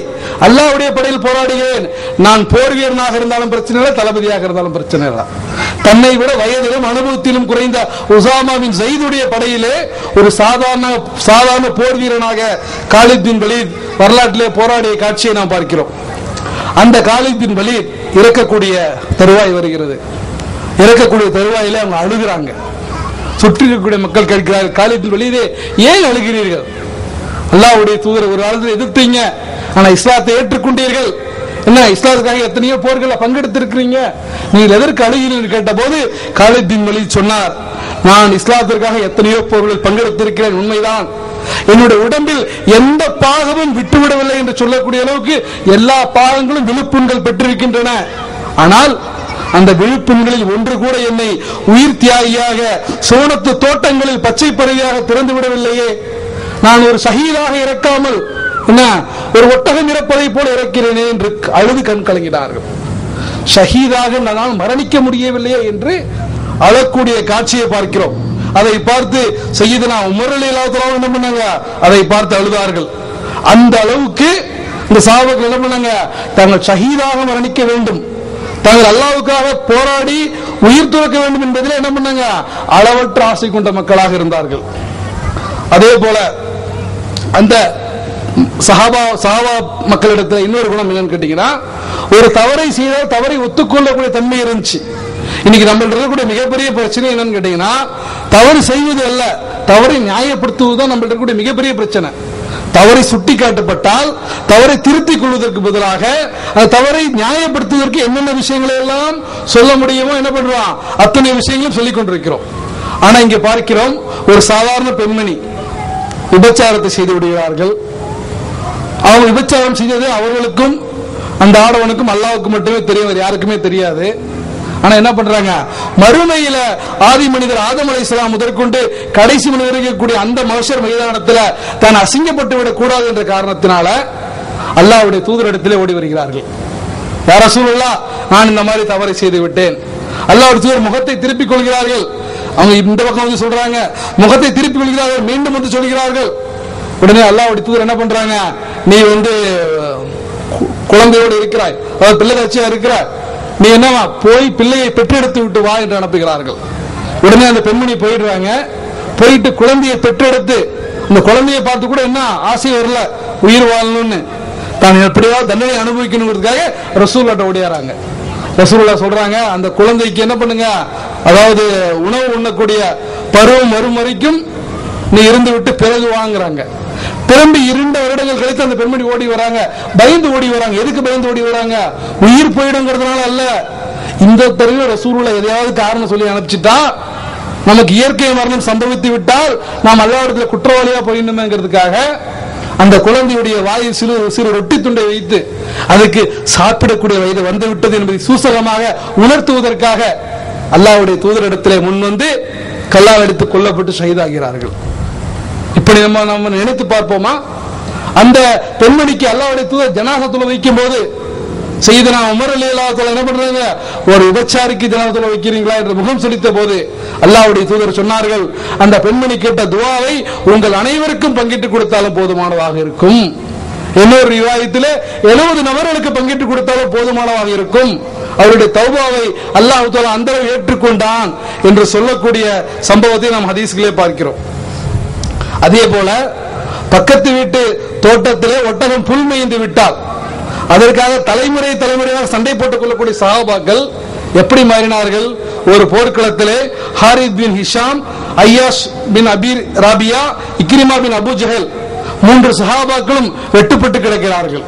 அல்லாஹ்வுடைய படையில் போராடுகிறேன். நான் போர் வீரனாக இருந்தாலும் பிரச்சனை இல்லை, தளபதியாக இருந்தாலும் பிரச்சனை இல்லை. தன்னை விட வயதிலும் அனுபவத்திலும் குறைந்த உசாமா பின் ஸைதுடைய படையிலே ஒரு சாதாரண போர் வீரனாக காலித் பின் வலீத் வரலாற்றிலே போராடிய காட்சியை நாம் பார்க்கிறோம். அந்த காலித் பின் வலீத் இறக்கக்கூடிய தருவாய் வருகிறது. இறக்கக்கூடிய தருவாயிலே அவங்க அழுகிறாங்க. சுற்றி இருக்கக்கூடிய மக்கள் கேட்கிறார்கள், காலித் பின் வலீதே ஏன் அழுகிறீர்கள்? அல்லாஹ்வுடைய தூதரை ஒரு காலத்தில் எதிர்த்தீங்க, ஆனா இஸ்லாத்தை ஏற்றுக்கொண்டீர்கள், என்ன இஸ்லாத்துக்காக எத்தனையோ போர்களை பங்கெடுத்திருக்கிறீங்க, நீங்கள் எதற்கு அழுகிறீர்கள் கேட்ட போது காலித் பின் வலீத் சொன்னார், நான் இஸ்லாத்திற்காக எத்தனையோ போர்களில் பங்கெடுத்திருக்கிறேன், உண்மைதான். என்னுடைய உடம்பில் எந்த பாகமும் விட்டுவிடவில்லை என்று சொல்லக்கூடிய அளவுக்கு எல்லா பாகங்களும் விழுப்புண்கள் பெற்றிருக்கின்றன. ஆனால் அந்த விழுப்புண்களில் ஒன்று கூட என்னை உயிர் தியாகியாக சோனத்து தோட்டங்களில் பச்சை பறவையாக திறந்து விடவில்லையே. நான் ஒரு ஷஹீதாக இறக்காமல் என்ன ஒரு ஒட்டகம் இறப்பதை போல இறக்கிறேனே என்று அழுது கண் கலங்கினார்கள். ஷஹீதாக நான் மரணிக்க முடியவில்லையே என்று அழக்கூடிய காட்சியை பார்க்கிறோம். அதை பார்த்து சய்யிதுனா உமர் ரலியல்லாஹு அன்ஹு என்ன பண்ணாங்க, அதை பார்த்து அழுதார்கள். அந்த அளவுக்கு இந்த சஹாபாக்கள் என்ன பண்ணாங்க, தாங்கள் ஷஹீதாக மரணிக்க வேண்டும், தாங்கள் அல்லாஹ்வுக்காக போராடி உயிர் துறக்க வேண்டும் என்பதில் என்ன பண்ணாங்க, அளவற்ற ஆசை கொண்ட மக்களாக இருந்தார்கள். அதே போல அந்த சஹாபா மக்களிடத்தில் இன்னொரு குணம் என்னன்னு கேட்டீங்கன்னா, ஒரு தவறை செய்தால் தவறை ஒத்துக்கொள்ளக்கூடிய தன்மை இருந்துச்சு. இன்னைக்கு நம்ம இருக்கக்கூடிய மிகப்பெரிய பிரச்சனை என்னன்னு கேட்டீங்கன்னா, தவறு செய்வது அல்ல, தவறை நியாயப்படுத்துவதுதான் நம்ம இருக்கக்கூடிய மிகப்பெரிய பிரச்சனை. தவறை சுட்டி காட்டப்பட்டால் தவறை திருத்திக் கொள்வதற்கு பதிலாக அந்த தவறை நியாயப்படுத்துவதற்கு என்னென்ன விஷயங்களை எல்லாம் சொல்ல முடியுமோ என்ன பண்றோம், அத்தனை விஷயங்களும் சொல்லிக் கொண்டிருக்கிறோம். ஆனா இங்க பார்க்கிறோம், ஒரு சாதாரண பெண்மணி விபச்சாரத்தை செய்து விடுகிறார்கள். அவங்க விபச்சாரம் செய்தது அவர்களுக்கும் அந்த ஆடவனுக்கும் அல்லாஹ்வுக்கு மட்டுமே தெரியும், யாருக்குமே தெரியாது. ஆனா என்ன பண்றாங்க, மறுமையில ஆதி மனிதர் ஆதம் அலைஹிஸ்ஸலாம் முதற்கொண்டு கடைசி மனிதர் இருக்கக்கூடிய அந்த மஹ்ஷர் மைதானத்துல தான் அசிங்கப்பட்டு விடக் கூடாது என்ற காரணத்தினால அல்லாஹ்வுடைய தூதரிடத்திலே ஓடி வருகிறார்கள். யா ரசூலுல்லாஹ், நான் இந்த மாதிரி தவறை செய்து விட்டேன். அல்லாஹ்வுடைய தூதர் முகத்தை திருப்பிக் கொள்கிறார்கள். அவங்க இந்த பக்கம் வந்து சொல்றாங்க, முகத்தை திருப்பிக் கொள்கிறார்கள், மீண்டும் வந்து சொல்கிறார்கள். உடனே அல்லாஹ்வுடைய தூதர் என்ன பண்றாங்க, நீ வந்து குழந்தையோடு இருக்கிறாய், அதாவது பிள்ளை கட்சியா இருக்கிறாய், நீ என்னவா போய் பிள்ளையை பெற்றெடுத்து விட்டு வா என்று அனுப்புகிறார்கள். உடனே அந்த பெண்மணி போயிடுறாங்க. போயிட்டு குழந்தையை பெற்றெடுத்து, இந்த குழந்தையை பார்த்து கூட என்ன ஆசை வரல, உயிர் வாழணும்னு, தான் எப்படியாவது தண்டனை அனுபவிக்கணுங்கிறதுக்காக ரசூலுல்லாஹ் ஓடியாராங்க. ரசூலுல்லாஹ் சொல்றாங்க, அந்த குழந்தைக்கு என்ன பண்ணுங்க, அதாவது உணவு உண்ணக்கூடிய பருவம் வரும் வரைக்கும் நீ இருந்து விட்டு பிறகு வாங்குறாங்க. திரும்பி 2 வருடங்கள் கழித்து அந்த பெண்மணி ஓடி வராங்க. பயந்து ஓடி வராங்க. எதுக்கு பயந்து ஓடி வராங்க? உயிர் போயிடுங்கிறதுனால அல்ல. இந்த தடவை ரசூலுல்லாஹ் எதையாவது காரணம் சொல்லி அனுப்பிச்சிட்டா, நமக்கு இயற்கை மரணம் சம்பவித்து விட்டால் நாம் அல்லாஹ்விடத்தில் குற்றவாளியா போயிடணுமேங்கிறதுக்காக அந்த குழந்தையுடைய வாயில் சிறு ரொட்டி துண்டை வைத்து அதுக்கு சாப்பிடக்கூடிய வயது வந்து விட்டது என்பதை சூசகமாக உணர்த்துவதற்காக அல்லாஹ்வுடைய தூதரிடத்திலே முன் வந்து கல்லால் எடுத்து கொல்லப்பட்டு ஷஹீதாகிறார்கள். இப்படி நம்ம நினைத்து பார்ப்போமா? அந்த பெண்மணிக்கு அல்லாஹ்வுடைய தூதர் ஜனாசத்துல வைக்கும் போது சையதுனா உமர் ரலியல்லாஹு தஆலா என்ன பண்றாங்க, ஒரு விபச்சாரிக்கு ஜனாசத்துல வைக்கிறீங்களா என்று முகம் சுளித்த போது அல்லாஹ்வுடைய தூதர் சொன்னார்கள், அந்த பெண்மணி கேட்ட துஆவை உங்கள் அனைவருக்கும் பங்கிட்டு கொடுத்தாலும் போதுமானதாக இருக்கும். இன்னொரு ரிவாயத்திலே 70 நபர்களுக்கு பங்கிட்டு கொடுத்தாலும் போதுமானதாக இருக்கும். அவருடைய தௌபாவை அல்லாஹ் தஆலா அந்த ஏற்றுக்கொண்டான் என்று சொல்லக்கூடிய சம்பவத்தை நாம் ஹதீஸ்களே பார்க்கிறோம். அதே போல பக்கத்து வீட்டு தோட்டத்திலே ஒட்டகம் புல் மேய்ந்து விட்டால் அதற்காக தலைமுறையாக சண்டை போட்டுக் கொள்ளக்கூடிய சஹாபாக்கள் எப்படி மாறினார்கள்? ஒரு போர்க்களத்திலே ஹாரித் பின் ஹிஷாம், ஐயாஷ் பின் அபீர் ராபியா, இக்ரிமா பின் அபு ஜஹல் 3 சஹாபாக்களும் வெட்டுப்பட்டு கிடக்கிறார்கள்.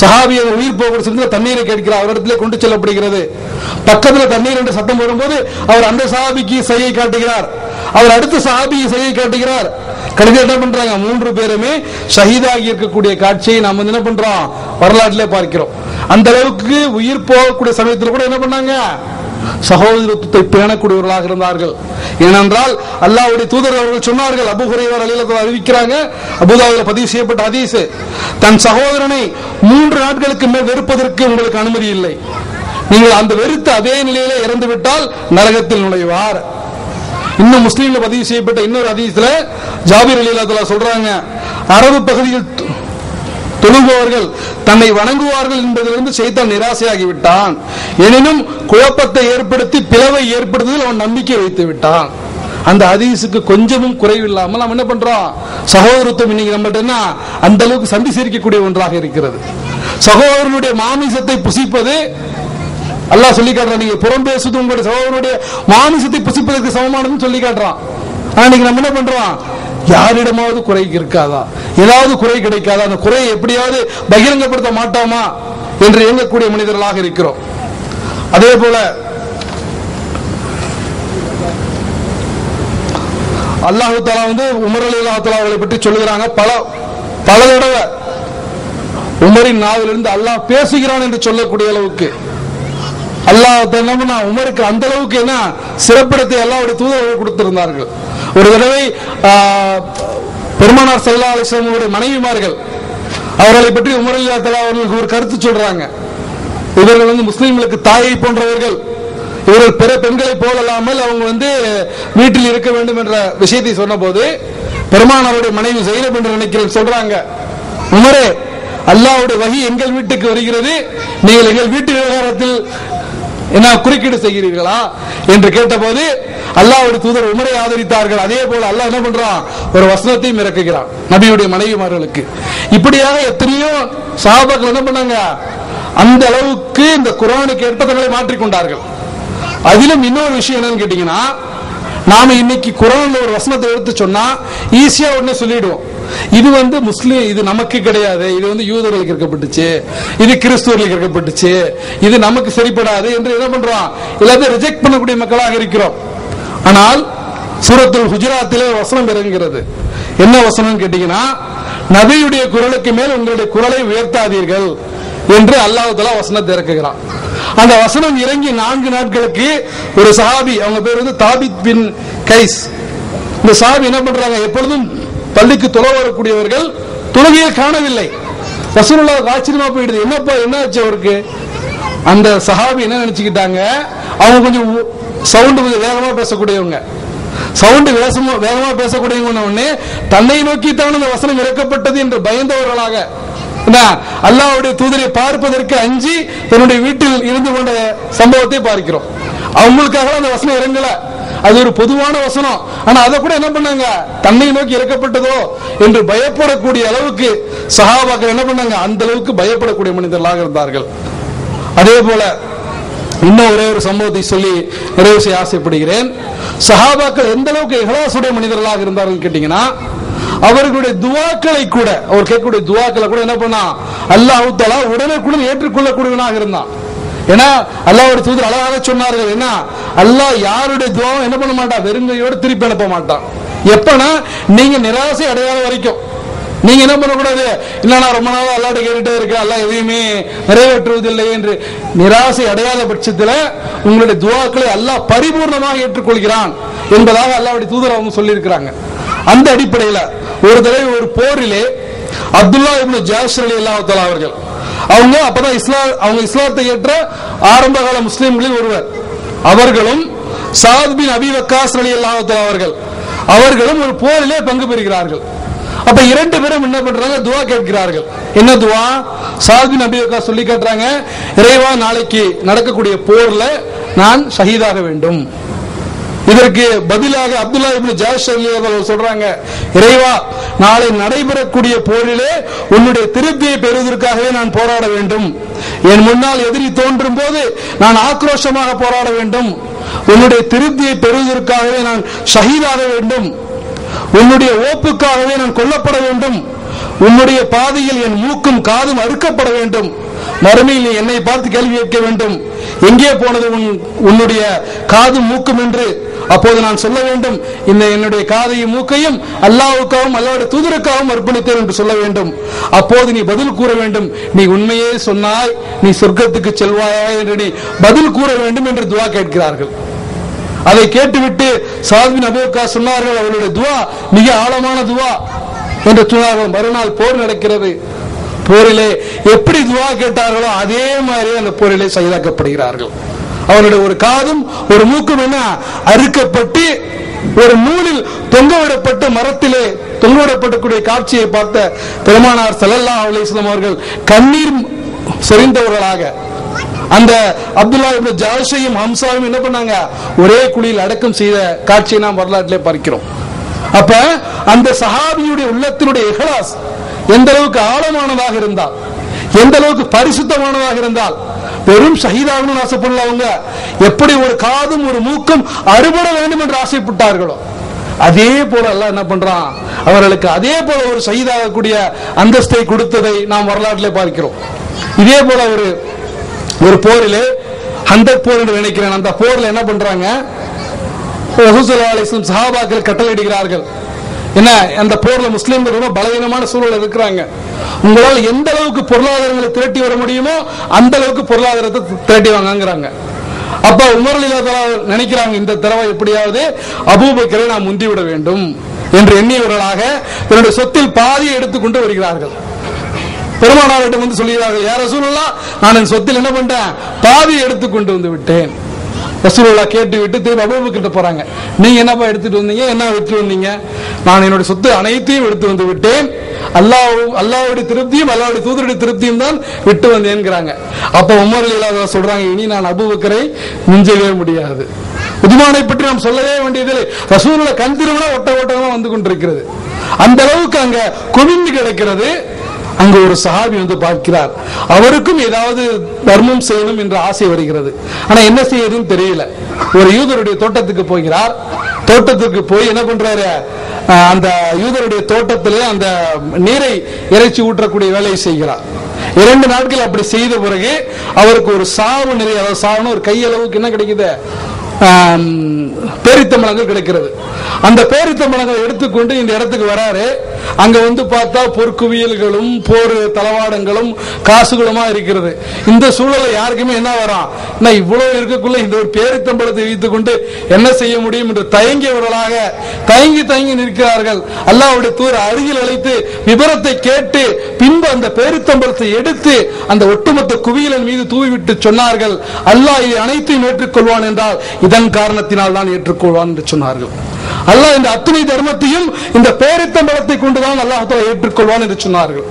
சஹாபி உயிர் போகிற தண்ணீரை கேட்கிறார், அவரிடத்திலே கொண்டு செல்லப்படுகிறது. பக்கத்தில் தண்ணீர் என்று சத்தம் வரும்போது அவர் அந்த சஹாபிக்கு சையை காட்டுகிறார், அவர் அடுத்த சஹாபிக்கு சையை காட்டுகிறார். கடைசி என்ன பண்றாங்க, 3 பேருமே ஷஹீதாகி இருக்கக்கூடிய காட்சியை நாம் என்ன பண்றோம், வரலாற்றிலே பார்க்கிறோம். அந்த அளவுக்கு உயிர் போகக்கூடிய சமயத்தில் கூட என்ன பண்ணாங்க, சகோதரத்துவத்தை பேணக்கூடியவர்களாக இருந்தார்கள். ஏனென்றால் அல்லாஹ்வுடைய தூதர் அவர்கள் சொன்னார்கள், அபூ ஹுரைரா ரலியல்லாஹு அன்ஹு அறிவிக்கிறாங்க, அபூதாவுல பதிவு செய்யப்பட்ட ஹதீஸ், தன் சகோதரனை 3 நாட்களுக்கு மேல் வெறுப்பதற்கு உங்களுக்கு அனுமதி இல்லை. நீங்கள் அந்த வெறுத்த அதே நிலையிலே இறந்து விட்டால் நரகத்தில் நுழைவார். இன்னும் முஸ்லீம்ல பதிவு செய்யப்பட்ட இன்னொரு ஹதீஸ்ல ஜாபீர் ரலியல்லாஹு தஆலா சொல்றாங்க, அரபு பகுதியில் தொழுபவர்கள் தன்னை வணங்குவார்கள் என்பதிலிருந்து ஷைத்தான் நிராசையாகி விட்டான். எனினும் குழப்பத்தை ஏற்படுத்தி பிளவை ஏற்படுத்துவதில் அவன் நம்பிக்கை வைத்து விட்டான். அந்த ஹதீஸுக்கு கொஞ்சமும் குறைவில்லாமல் நாம் என்ன பண்றோம், சகோதரத்துவம் இன்னைக்கு நம்மகிட்ட அந்த அளவுக்கு சந்தி சேர்க்கக்கூடிய ஒன்றாக இருக்கிறது. சகோதரனுடைய மாமிசத்தை புசிப்பது அல்லாஹ் சொல்லி காட்டுறான், நீங்க புறம் பேசுவது உங்களுடைய சகோதரனுடைய மாமிசத்தை புசிப்பதற்கு சமமானதுன்னு சொல்லி காட்டுறான். ஆனா நீங்க நம்ம என்ன பண்றோம், யாரிடமாவது குறை இருக்காதா, ஏதாவது குறை கிடைக்காதா, அந்த குறையை எப்படியாவது பகிரங்கப்படுத்த மாட்டோமா என்று இயங்கக்கூடிய மனிதர்களாக இருக்கிறோம். அதே போல அல்லாஹ் தஆலா உமர் ரலியல்லாஹு தஆலா அவர்களை பற்றி சொல்லுகிறாங்க, பல தடவை உமரின் நாவிலிருந்து அல்லாஹ் பேசுகிறான் என்று சொல்லக்கூடிய அளவுக்கு அல்லாஹ் என்ன உமருக்கு அந்த அளவுக்கு என்ன சிறப்பிடத்தை அல்லாஹ்வுடைய தூதர்கள் கொடுத்திருந்தார்கள். ஒரு தடவை பெருமானார் ஸல்லல்லாஹு அலைஹி வஸல்லம் மனைவிமார்கள் அவர்களை பற்றி உமர் ரலியல்லாஹு தஆலா அவர்களுக்கு ஒரு கருத்து சொல்றாங்க, இவர்கள் முஸ்லிம்களுக்கு தாயை போன்றவர்கள், இவர்கள் பிற பெண்களை போலல்லாமல் அவங்க வீட்டில் இருக்க வேண்டும் என்ற விஷயத்தை சொன்ன போது பெருமானாருடைய மனைவி ஸைனப் என்று நினைக்கிறேன் சொல்றாங்க, உமரே அல்லாஹ்வுடைய வஹி எங்கள் வீட்டுக்கு வருகிறது, நீங்கள் எங்கள் வீட்டு விவகாரத்தில் என்ன குறுக்கீடு செய்கிறீர்களா என்று கேட்டபோது அல்லாஹ்வுடைய தூதர் உமரை ஆதரித்தார்கள். அதே போல அல்லாஹ் என்ன பண்றான், ஒரு வசனத்தையும் இறக்குகிறான் நபியுடைய மனைவிமார்களுக்கு. இப்படியாக எத்தனையோ சஹாபாக்கள் என்ன பண்ணாங்க, அந்த அளவுக்கு இந்த குர்ஆனுக்கு ஏற்ப தங்களை மாற்றிக்கொண்டார்கள். அதிலும் இன்னொரு விஷயம் என்னன்னு கேட்டீங்கன்னா, நாம இன்னைக்கு குர்ஆன்ல ஒரு வசனத்தை எடுத்து சொன்னா ஈஸியா உடனே சொல்லிடுவோம், இது முஸ்லிம், இது நமக்கு கிடையாது, இது யூதர்களுக்கு இருக்கப்பட்டுச்சு, இது கிறிஸ்துவர்களுக்கு இருக்கப்பட்டுச்சு, இது நமக்கு சரிப்படாது என்று என்ன பண்றோம், எல்லாத்தையும் ரிஜெக்ட் பண்ணக்கூடிய மக்களாக இருக்கிறோம். ஆனால் சூரத்துல் ஹுஜராத்திலே வசனம் இறங்குகிறது, என்ன வசனம் கேட்டீங்கன்னா, நபியுடைய குரலுக்கு மேல் உங்களுடைய குரலை உயர்த்தாதீர்கள் என்று அல்லாஹ் தஆலா வசனத்தை இறக்குகிறான். அந்த வசனம் இறங்கி 4 நாட்களுக்கு ஒரு சஹாபி, அவங்க பேர் வந்து தாபித் பின் கைஸ், இந்த சஹாபி என்ன பண்றாங்க, எப்பொழுதும் பள்ளிக்கு தொழ வரக்கூடியவர்கள் தொழுகையை காணவில்லை. ரசூலுல்லாஹ் ஆச்சரியமா போயிடுது, என்னப்பா என்ன ஆச்சு அவருக்கு? அந்த சஹாபி என்ன நினைச்சுக்கிட்டாங்க, அவங்க கொஞ்சம் சவுண்ட் கொஞ்சம் வேகமா பேசக்கூடியவங்க, சவுண்ட் வேகமா பேசக்கூடியவங்க தன்னை நோக்கித்தான் அந்த வசனம் இறக்கப்பட்டது என்று பயந்தவர்களாக அல்லாஹ்வுடைய தூதரை பார்ப்பதற்கு அஞ்சி தன்னுடைய வீட்டில் இருந்து கொண்ட சம்பவத்தை பார்க்கிறோம். அவங்களுக்காக அந்த வசனம் இறங்கல, அது ஒரு பொதுவான வசனம். ஆனா அதை கூட என்ன பண்ணாங்க, தன்னை நோக்கி இறக்கப்பட்டதோ என்று பயப்படக்கூடிய அளவுக்கு சஹாபாக்கள் என்ன பண்ணாங்க, அந்த அளவுக்கு பயப்படக்கூடிய மனிதர்களாக இருந்தார்கள். அதே போல இன்னும் ஒரே ஒரு சம்பவத்தை சொல்லி நிறைவு செய்ய ஆசைப்படுகிறேன். சஹாபாக்கள் எந்த அளவுக்கு இஹ்லாஸுடைய மனிதர்களாக இருந்தார்கள் கேட்டீங்கன்னா, அவர்களுடைய துஆக்களை கூட, அவர் கேட்கக்கூடிய துஆக்களை கூட என்ன பண்ணா, அல்லாஹ் தஆலா உடனுக்குடன் ஏற்றுக்கொள்ளக்கூடியவனாக இருந்தான். ஏன்னா அல்லாஹ்வுடைய தூதர் அழகாக சொன்னார்கள், என்ன அல்லாஹ் யாருடைய துஆவும் என்ன பண்ண மாட்டான், வெறுங்கையோடு திருப்பி அனுப்ப மாட்டான். எப்பனா நீங்க நிராசை அடையாத வரைக்கும் நீங்க என்ன பண்ணக்கூடாது, இல்ல நான் ரொம்ப நாள் அல்லாஹ்ட்ட கேட்டுட்டே இருக்கேன், அல்லாஹ் எதையுமே நிறைவேற்றுவதில்லை என்று நிராசை அடையாத பட்சத்தில் உங்களுடைய துஆக்களை அல்லாஹ் பரிபூர்ணமாக ஏற்றுக்கொள்கிறான் என்பதாக அல்லாஹ்வுடைய தூதர் அவங்க சொல்லி இருக்கிறாங்க. அந்த அடிப்படையில் ஒரு தடவை ஒரு போரிலே அப்துல்லா இப்னு ஜாஷ் ரலியல்லாஹு தஆலா அவர்கள், அவங்க அப்பதான் இஸ்லாத்தை ஏற்ற ஆரம்ப கால முஸ்லிம்களில் ஒருவர், அவர்களும் சாத் பின் அபி வக்காஸ் ரலியல்லாஹு தஆலா அவர்களும் ஒரு போரிலே பங்கு பெறுகிறார்கள். அப்ப 2 பேரும் என்ன பண்றாங்க, துஆ கேட்கிறார்கள். என்ன துஆ? சாத் பின் அபி வக்காஸ் சொல்லி கேட்றாங்க, இறைவா நாளைக்கு நடக்கக்கூடிய போர்ல நான் ஷஹீதாக வேண்டும். இதற்கு பதிலாக அப்துல்லா இப்னு ஜாஷ் அவர்கள் சொல்றாங்க, இறைவா நாளை நடைபெறக்கூடிய போரிலே உன்னுடைய திருப்தியை பெறுவதற்காகவே நான் போராட வேண்டும். என் முன்னால் எதிரி தோன்றும் போது நான் ஆக்ரோஷமாக போராட வேண்டும். உன்னுடைய திருப்தியை பெறுவதற்காகவே நான் ஷஹீதாக வேண்டும். உன்னுடைய ஓப்புக்காகவே நான் கொல்லப்பட வேண்டும். உன்னுடைய பாதையில் என் மூக்கும் காதும் அறுக்கப்பட வேண்டும். மறுமையில் நீ என்னை பார்த்து கேள்வி கேட்க வேண்டும், எங்கே போனது உன்னுடைய காதும் மூக்கும் என்று. அப்போது நான் சொல்ல வேண்டும், இந்த என்னுடைய காதையும் மூக்கையும் அல்லாஹ்வுக்காகவும் அல்லாஹ்வுடைய தூதருக்காகவும் அர்ப்பணித்தேன் என்று சொல்ல வேண்டும். அப்போது நீ பதில் கூற வேண்டும், நீ உண்மையே சொன்னாய், நீ சொர்க்கத்துக்கு செல்வாயா என்று நீ பதில் கூற வேண்டும் என்று துஆ கேட்கிறார்கள். அதை கேட்டுவிட்டு சாத் பின் அபி வக்காஸ் சொன்னார்கள், அவருடைய துஆ மிக ஆழமான துஆ என்று சொன்னார்கள். மறுநாள் போர் நடக்கிறது. போரிலே எப்படி துஆ கேட்டார்களோ அதே மாதிரி அந்த போரிலே ஷஹீதாக்கப்படுகிறார்கள். அவருடைய ஒரு காதும் ஒரு மூக்கும் என்ன அறுக்கப்பட்டு ஒரு நூலில் தொங்கவிடப்பட்டு மரத்திலே தொங்கவிடப்படக்கூடிய காட்சியை பார்த்த பெருமானார் ஸல்லல்லாஹு அலைஹி வஸல்லம் அவர்கள் கண்ணீர் சொரிந்தவர்களாக அந்த அப்துல்லா இப்னு ஜாஷையும் ஹம்சாவையும் என்ன பண்ணாங்க, ஒரே குழியில் அடக்கம் செய்த காட்சியை நாம் வரலாற்றிலே பார்க்கிறோம். அப்ப அந்த சஹாபியுடைய உள்ளத்தினுடைய இஹ்லாஸ் எந்த அளவுக்கு ஆழமானதாக இருந்தால், எந்த அளவுக்கு பரிசுத்தமானதாக இருந்தால், வெறும் ஷஹீதாகணும்னு ஆசைப்படலவங்க எப்படி ஒரு காதும் ஒரு மூக்கும் அறுபட வேண்டும் என்று ஆசைப்பட்டார்களோ அதே போல அல்லாஹ் என்ன பண்றான், அவர்களுக்கு அதே போல ஒரு ஷஹீதாகக்கூடிய அந்தஸ்தை கொடுத்ததை நாம் வரலாற்றிலே பார்க்கிறோம். இதே போல ஒரு போரிலே ஹந்தக் போர் என்று நினைக்கிறேன், அந்த போர்ல என்ன பண்றாங்க, ரசூல் ஸல்லல்லாஹு அலைஹி வஸல்லம் சஹாபாக்கள் கட்டளையிடுகிறார்கள், என்ன அந்த போர்ல முஸ்லிம்கள் ரொம்ப பலவீனமான சூழல் இருக்கிறாங்க, உங்களால் எந்த அளவுக்கு பொருளாதாரங்களை திரட்டி வர முடியுமோ அந்த அளவுக்கு பொருளாதாரத்தை திரட்டி வாங்கங்கிறாங்க. அப்ப உமர் ரலியல்லாஹு அன்ஹு நினைக்கிறாங்க, இந்த தடவை எப்படியாவது அபூபக்கரை நாம் முந்திவிட வேண்டும் என்று எண்ணியவர்களாக தன்னுடைய சொத்தில் பாதியை எடுத்துக்கொண்டு வருகிறார்கள். பெருமானாரிடம் வந்து சொல்கிறார்கள், யா ரசூலுல்லாஹ், நான் என் சொத்தில் என்ன பண்றேன், பாதியை எடுத்துக்கொண்டு வந்து விட்டேன். ரசூலுல்லாஹ் கேட்டு விட்டு திரும்ப அபூபக்கர்ட்ட போறாங்க, நீங்க என்னப்பா எடுத்துட்டு வந்தீங்க, என்ன விட்டு வந்தீங்க? நான் என்னுடைய சொத்து அனைத்தையும் எடுத்து வந்து விட்டேன், அல்லாஹ்வுடைய திருப்தியும் அல்லாஹ்வுடைய தூதருடைய திருப்தியும் தான் விட்டு வந்தேன்ங்கிறாங்க. அப்ப உமர் ரலியல்லாஹு அன்ஹு சொல்றாங்க, இனி நான் அபூபக்கரை மிஞ்சவே முடியாது. உதுமானை பற்றி நாம் சொல்லவே வேண்டியதில்லை, ரசூலுல்லாஹ் கண் திருவிழா ஒட்டமா வந்து கொண்டிருக்கிறது, அந்த அளவுக்கு அங்க குவிந்து கிடக்கிறது. அங்கு ஒரு சஹாபி வந்து பார்க்கிறார், அவருக்கும் ஏதாவது தர்மம் செய்யணும் என்ற ஆசை வருகிறது, ஆனா என்ன செய்யறதுன்னு தெரியல. ஒரு யூதருடைய தோட்டத்துக்கு போகிறார். தோட்டத்துக்கு போய் என்ன பண்றாரு, அந்த யூதருடைய தோட்டத்திலே அந்த நீரை இறைச்சி ஊற்றக்கூடிய வேலையை செய்கிறார். 2 நாட்கள் அப்படி செய்த பிறகு அவருக்கு ஒரு சாவு நிறைய, அதாவது சாவுன்னு ஒரு கையளவுக்கு என்ன கிடைக்குது, பேரித்தம்பழங்கள் கிடைக்கிறது. அந்த பேரித்தம்பழங்களை எடுத்துக்கொண்டு இந்த இடத்துக்கு வராரு. அங்க வந்து பார்த்தா பொற்குவியல்களும் போர் தளவாடங்களும் காசுகளுமா இருக்கிறது. இந்த சூழலை யாருக்குமே என்ன வரும், இவ்வளவு இருக்கக்குள்ள இந்த ஒரு பேரித்தம்பழத்தை வைத்துக் கொண்டு என்ன செய்ய முடியும் என்று தயங்கியவர்களாக தயங்கி நிற்கிறார்கள். அல்லாஹ்வுடைய தூதர் அருகில் அழைத்து விபரத்தை கேட்டு பின்பு அந்த பேரித்தம்பழத்தை எடுத்து அந்த ஒட்டுமொத்த குவியலின் மீது தூவிவிட்டு சொன்னார்கள், அல்லாஹ் இதை அனைத்தையும் ஏற்றுக்கொள்வான் என்றால் இதன் காரணத்தினால் தான் ஏற்றுக்கொள்வான் என்று சொன்னார்கள். அல்லாஹ் இந்த அத்துணை தர்மத்தையும் இந்த பேரித்தம்பழத்தை கொண்டுதான் அல்லாஹ் தஆலா ஏற்றுக்கொள்வான் என்று சொன்னார்கள்.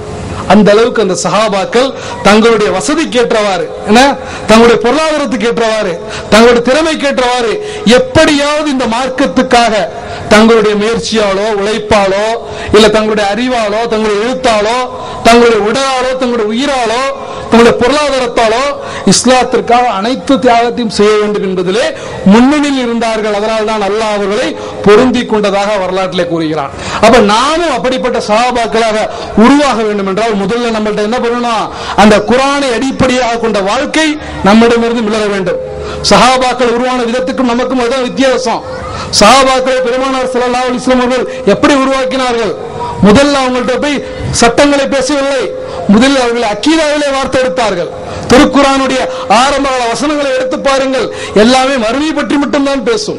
அந்த அளவுக்கு அந்த சஹாபாக்கள் தங்களுடைய வசதிக்கு ஏற்றவாறு, தங்களுடைய பொருளாதாரத்துக்கு ஏற்றவாறு, தங்களுடைய திறமைக்கு ஏற்றவாறு எப்படியாவது இந்த மார்க்கத்துக்காக தங்களுடைய முயற்சியாலோ உழைப்பாலோ இல்ல தங்களுடைய அறிவாலோ தங்களுடைய எழுத்தாலோ தங்களுடைய உடலாலோ தங்களுடைய உயிராலோ தங்களுடைய பொருளாதாரத்தாலோ இஸ்லாத்திற்காக அனைத்து தியாகத்தையும் செய்ய வேண்டும் என்பதிலே முன்னணியில் இருந்தார்கள். அதனால் தான் அல்லாஹ் அவர்களை பொருந்தி கொண்டதாக வரலாற்றிலே கூறுகிறான். அப்ப நாமும் அப்படிப்பட்ட சஹாபாக்களாக உருவாக வேண்டும் என்றால் முதல்ல நம்மள்ட்ட என்ன பண்ணணும், அந்த குர்ஆனை அடிப்படையாக கொண்ட வாழ்க்கை நம்மிடமிருந்து மிளர வேண்டும். சஹாபாக்கள் உருவான விதத்துக்கும் நமக்கும் அதுதான் வித்தியாசம். சஹாபாக்களை பெருமானார் ஸல்லல்லாஹு அலைஹி வஸல்லம் அவர்கள் எப்படி உருவாக்கினார்கள்? முதல்ல அவங்கள்ட்ட போய் சட்டங்களை பேசவில்லை, முதலில் அவர்கள் அக்கீதாவிலே வார்த்தை எடுத்தார்கள். திருக்குர்ஆனுடைய ஆரம்ப வசனங்களை எடுத்து பாருங்கள், எல்லாமே மறுமை பற்றி மட்டும்தான் பேசும்,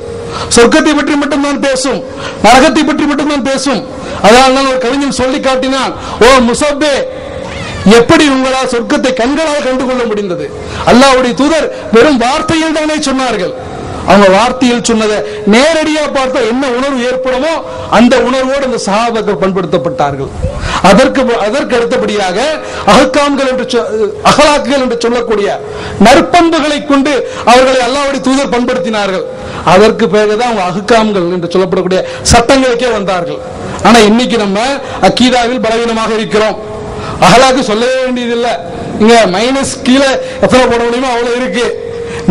சொர்க்கத்தை பற்றி மட்டும்தான் பேசும், நரகத்தை பற்றி மட்டும்தான் பேசும். அதனால்தான் ஒரு கவிஞன் சொல்லி காட்டினான், ஓ முஸப்பே, எப்படி உங்களால் சொர்க்கத்தை கண்களால் கண்டுகொள்ள முடிந்தது? அல்லாஹ்வுடைய தூதர் வெறும் வார்த்தையில் தானே சொன்னார்கள். அவங்க வார்த்தையில் சொன்னதை நேரடியா பார்த்தா என்ன உணர்வு ஏற்படுமோ அந்த உணர்வோடு அந்த சஹாபாக்கள் பண்படுத்தப்பட்டார்கள். அதற்கு அடுத்தபடியாக அஹ்காம்கள் என்று அஹ்லாக்குகள் என்று சொல்லக்கூடிய நற்பண்புகளை கொண்டு அவர்களை அல்லாஹ்வுடைய தூதர் பண்படுத்தினார்கள். அதற்கு பிறகுதான் அவங்க அஹ்காம்கள் என்று சொல்லப்படக்கூடிய சட்டங்களுக்கே வந்தார்கள். ஆனா இன்னைக்கு நம்ம அக்கீதாவில் பலவீனமாக இருக்கிறோம். அஹ்லாக்கு சொல்லவே வேண்டியதில்லை, இங்க மைனஸ் கீழே எத்தனை போட முடியுமோ அவ்வளவு இருக்கு.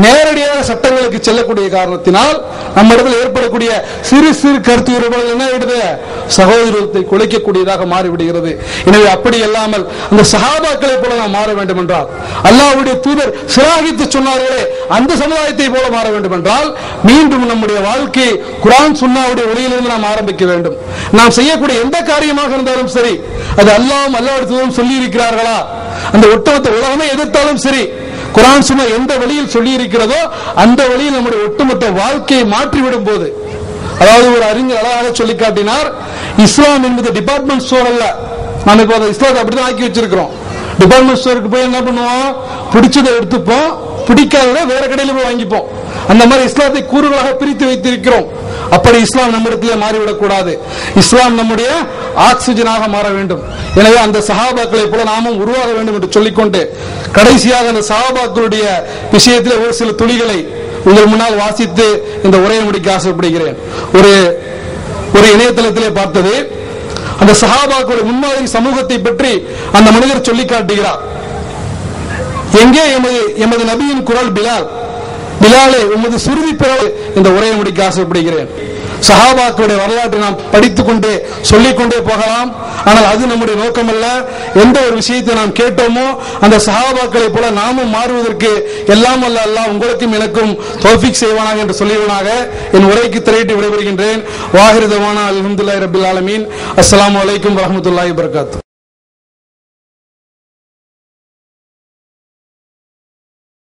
நேரடியாக சட்டங்களுக்கு செல்லக்கூடிய காரணத்தினால் நம்ம இடத்தில் ஏற்படக்கூடிய சிறு சிறு கருத்து வேறுபாடுகள் என்ன ஆயிடுது, சகோதரத்தை குலைக்கக்கூடியதாக மாறிவிடுகிறது. எனவே அப்படி இல்லாமல் அந்த சஹாபாக்களை போல நாம் மாற வேண்டும் என்றால், அல்லாஹ்வுடைய தூதர் சிராகித்து சொன்னார்களே அந்த சமுதாயத்தை போல மாற வேண்டும் என்றால் மீண்டும் நம்முடைய வாழ்க்கை குர்ஆன் சுன்னாவுடைய ஒளியிலிருந்து நாம் ஆரம்பிக்க வேண்டும். நாம் செய்யக்கூடிய எந்த காரியமாக இருந்தாலும் சரி, அது அல்லாஹ்வும் அல்லாஹ்வுடைய தூதரும் சொல்லி இருக்கிறார்களா, அந்த ஒட்டுமொத்த உலகமே எதிர்த்தாலும் சரி, குர்ஆன் சுன்னா எந்த வழியில் சொல்லி இருக்கிறதோ அந்த வழியில் நம்முடைய ஒட்டுமொத்த வாழ்க்கையை மாற்றிவிடும் போது, அதாவது ஒரு அறிஞர் அழகாக சொல்லி காட்டினார், இஸ்லாம் என்பது டிபார்ட்மெண்ட் ஸ்டோர் அல்ல. நம்ம இப்போ இஸ்லாத்தை அப்படிதான் ஆக்கி வச்சிருக்கிறோம். டிபார்ட்மெண்ட் ஸ்டோருக்கு போய் என்ன பண்ணுவோம், பிடிச்சதை எடுத்துப்போம், பிடிக்காததை வேற கடையில் போய் வாங்கிப்போம். அந்த மாதிரி இஸ்லாத்தை கூறுகளாக பிரித்து வைத்திருக்கிறோம். அப்படி இஸ்லாம் நம்மிடத்திலே மாறிவிடக் கூடாது. இஸ்லாம் நம்முடைய ஆக்சிஜனாக மாற வேண்டும். எனவே அந்த சஹாபாக்களை போல நாமும் உருவாக வேண்டும் என்று சொல்லிக்கொண்டு கடைசியாக அந்த சஹாபாக்களுடைய விஷயத்தில் ஒரு சில துளிகளை உங்கள் முன்னால் வாசித்து இந்த உரையை முடிக்க ஆசைப்படுகிறேன். ஒரு இணையதளத்திலே பார்த்தது, அந்த சஹாபாக்களுடைய முன்மாதிரி சமூகத்தை பற்றி அந்த மனிதர் சொல்லி காட்டுகிறார். எங்கே எமது நபியின் குரல் பிலாலே உமது சுருதி பிறகு இந்த உரையை முடிக்க ஆசைப்படுகிறேன். சஹாபாக்களுடைய வரலாற்றை நாம் படித்துக்கொண்டே சொல்லிக்கொண்டே போகலாம். ஆனால் அது நம்முடைய நோக்கமல்ல. எந்த ஒரு விஷயத்தை நாம் கேட்டோமோ அந்த சஹாபாக்களை போல நாமும் மாறுவதற்கு எல்லாம் அல்ல அல்லாஹ் உங்களுக்கும் எனக்கும் தௌஃபீக் செய்வானாக என்று சொல்லியவனாக என் உரைக்கு திரையிட்டு விடைபெறுகின்றேன். வாஹிரு தவானா அல்ஹம்துலில்லாஹி ரப்பில் ஆலமீன். அஸ்ஸலாமு அலைக்கும் வரஹ்மத்துல்லாஹி வபரகாத்துஹு.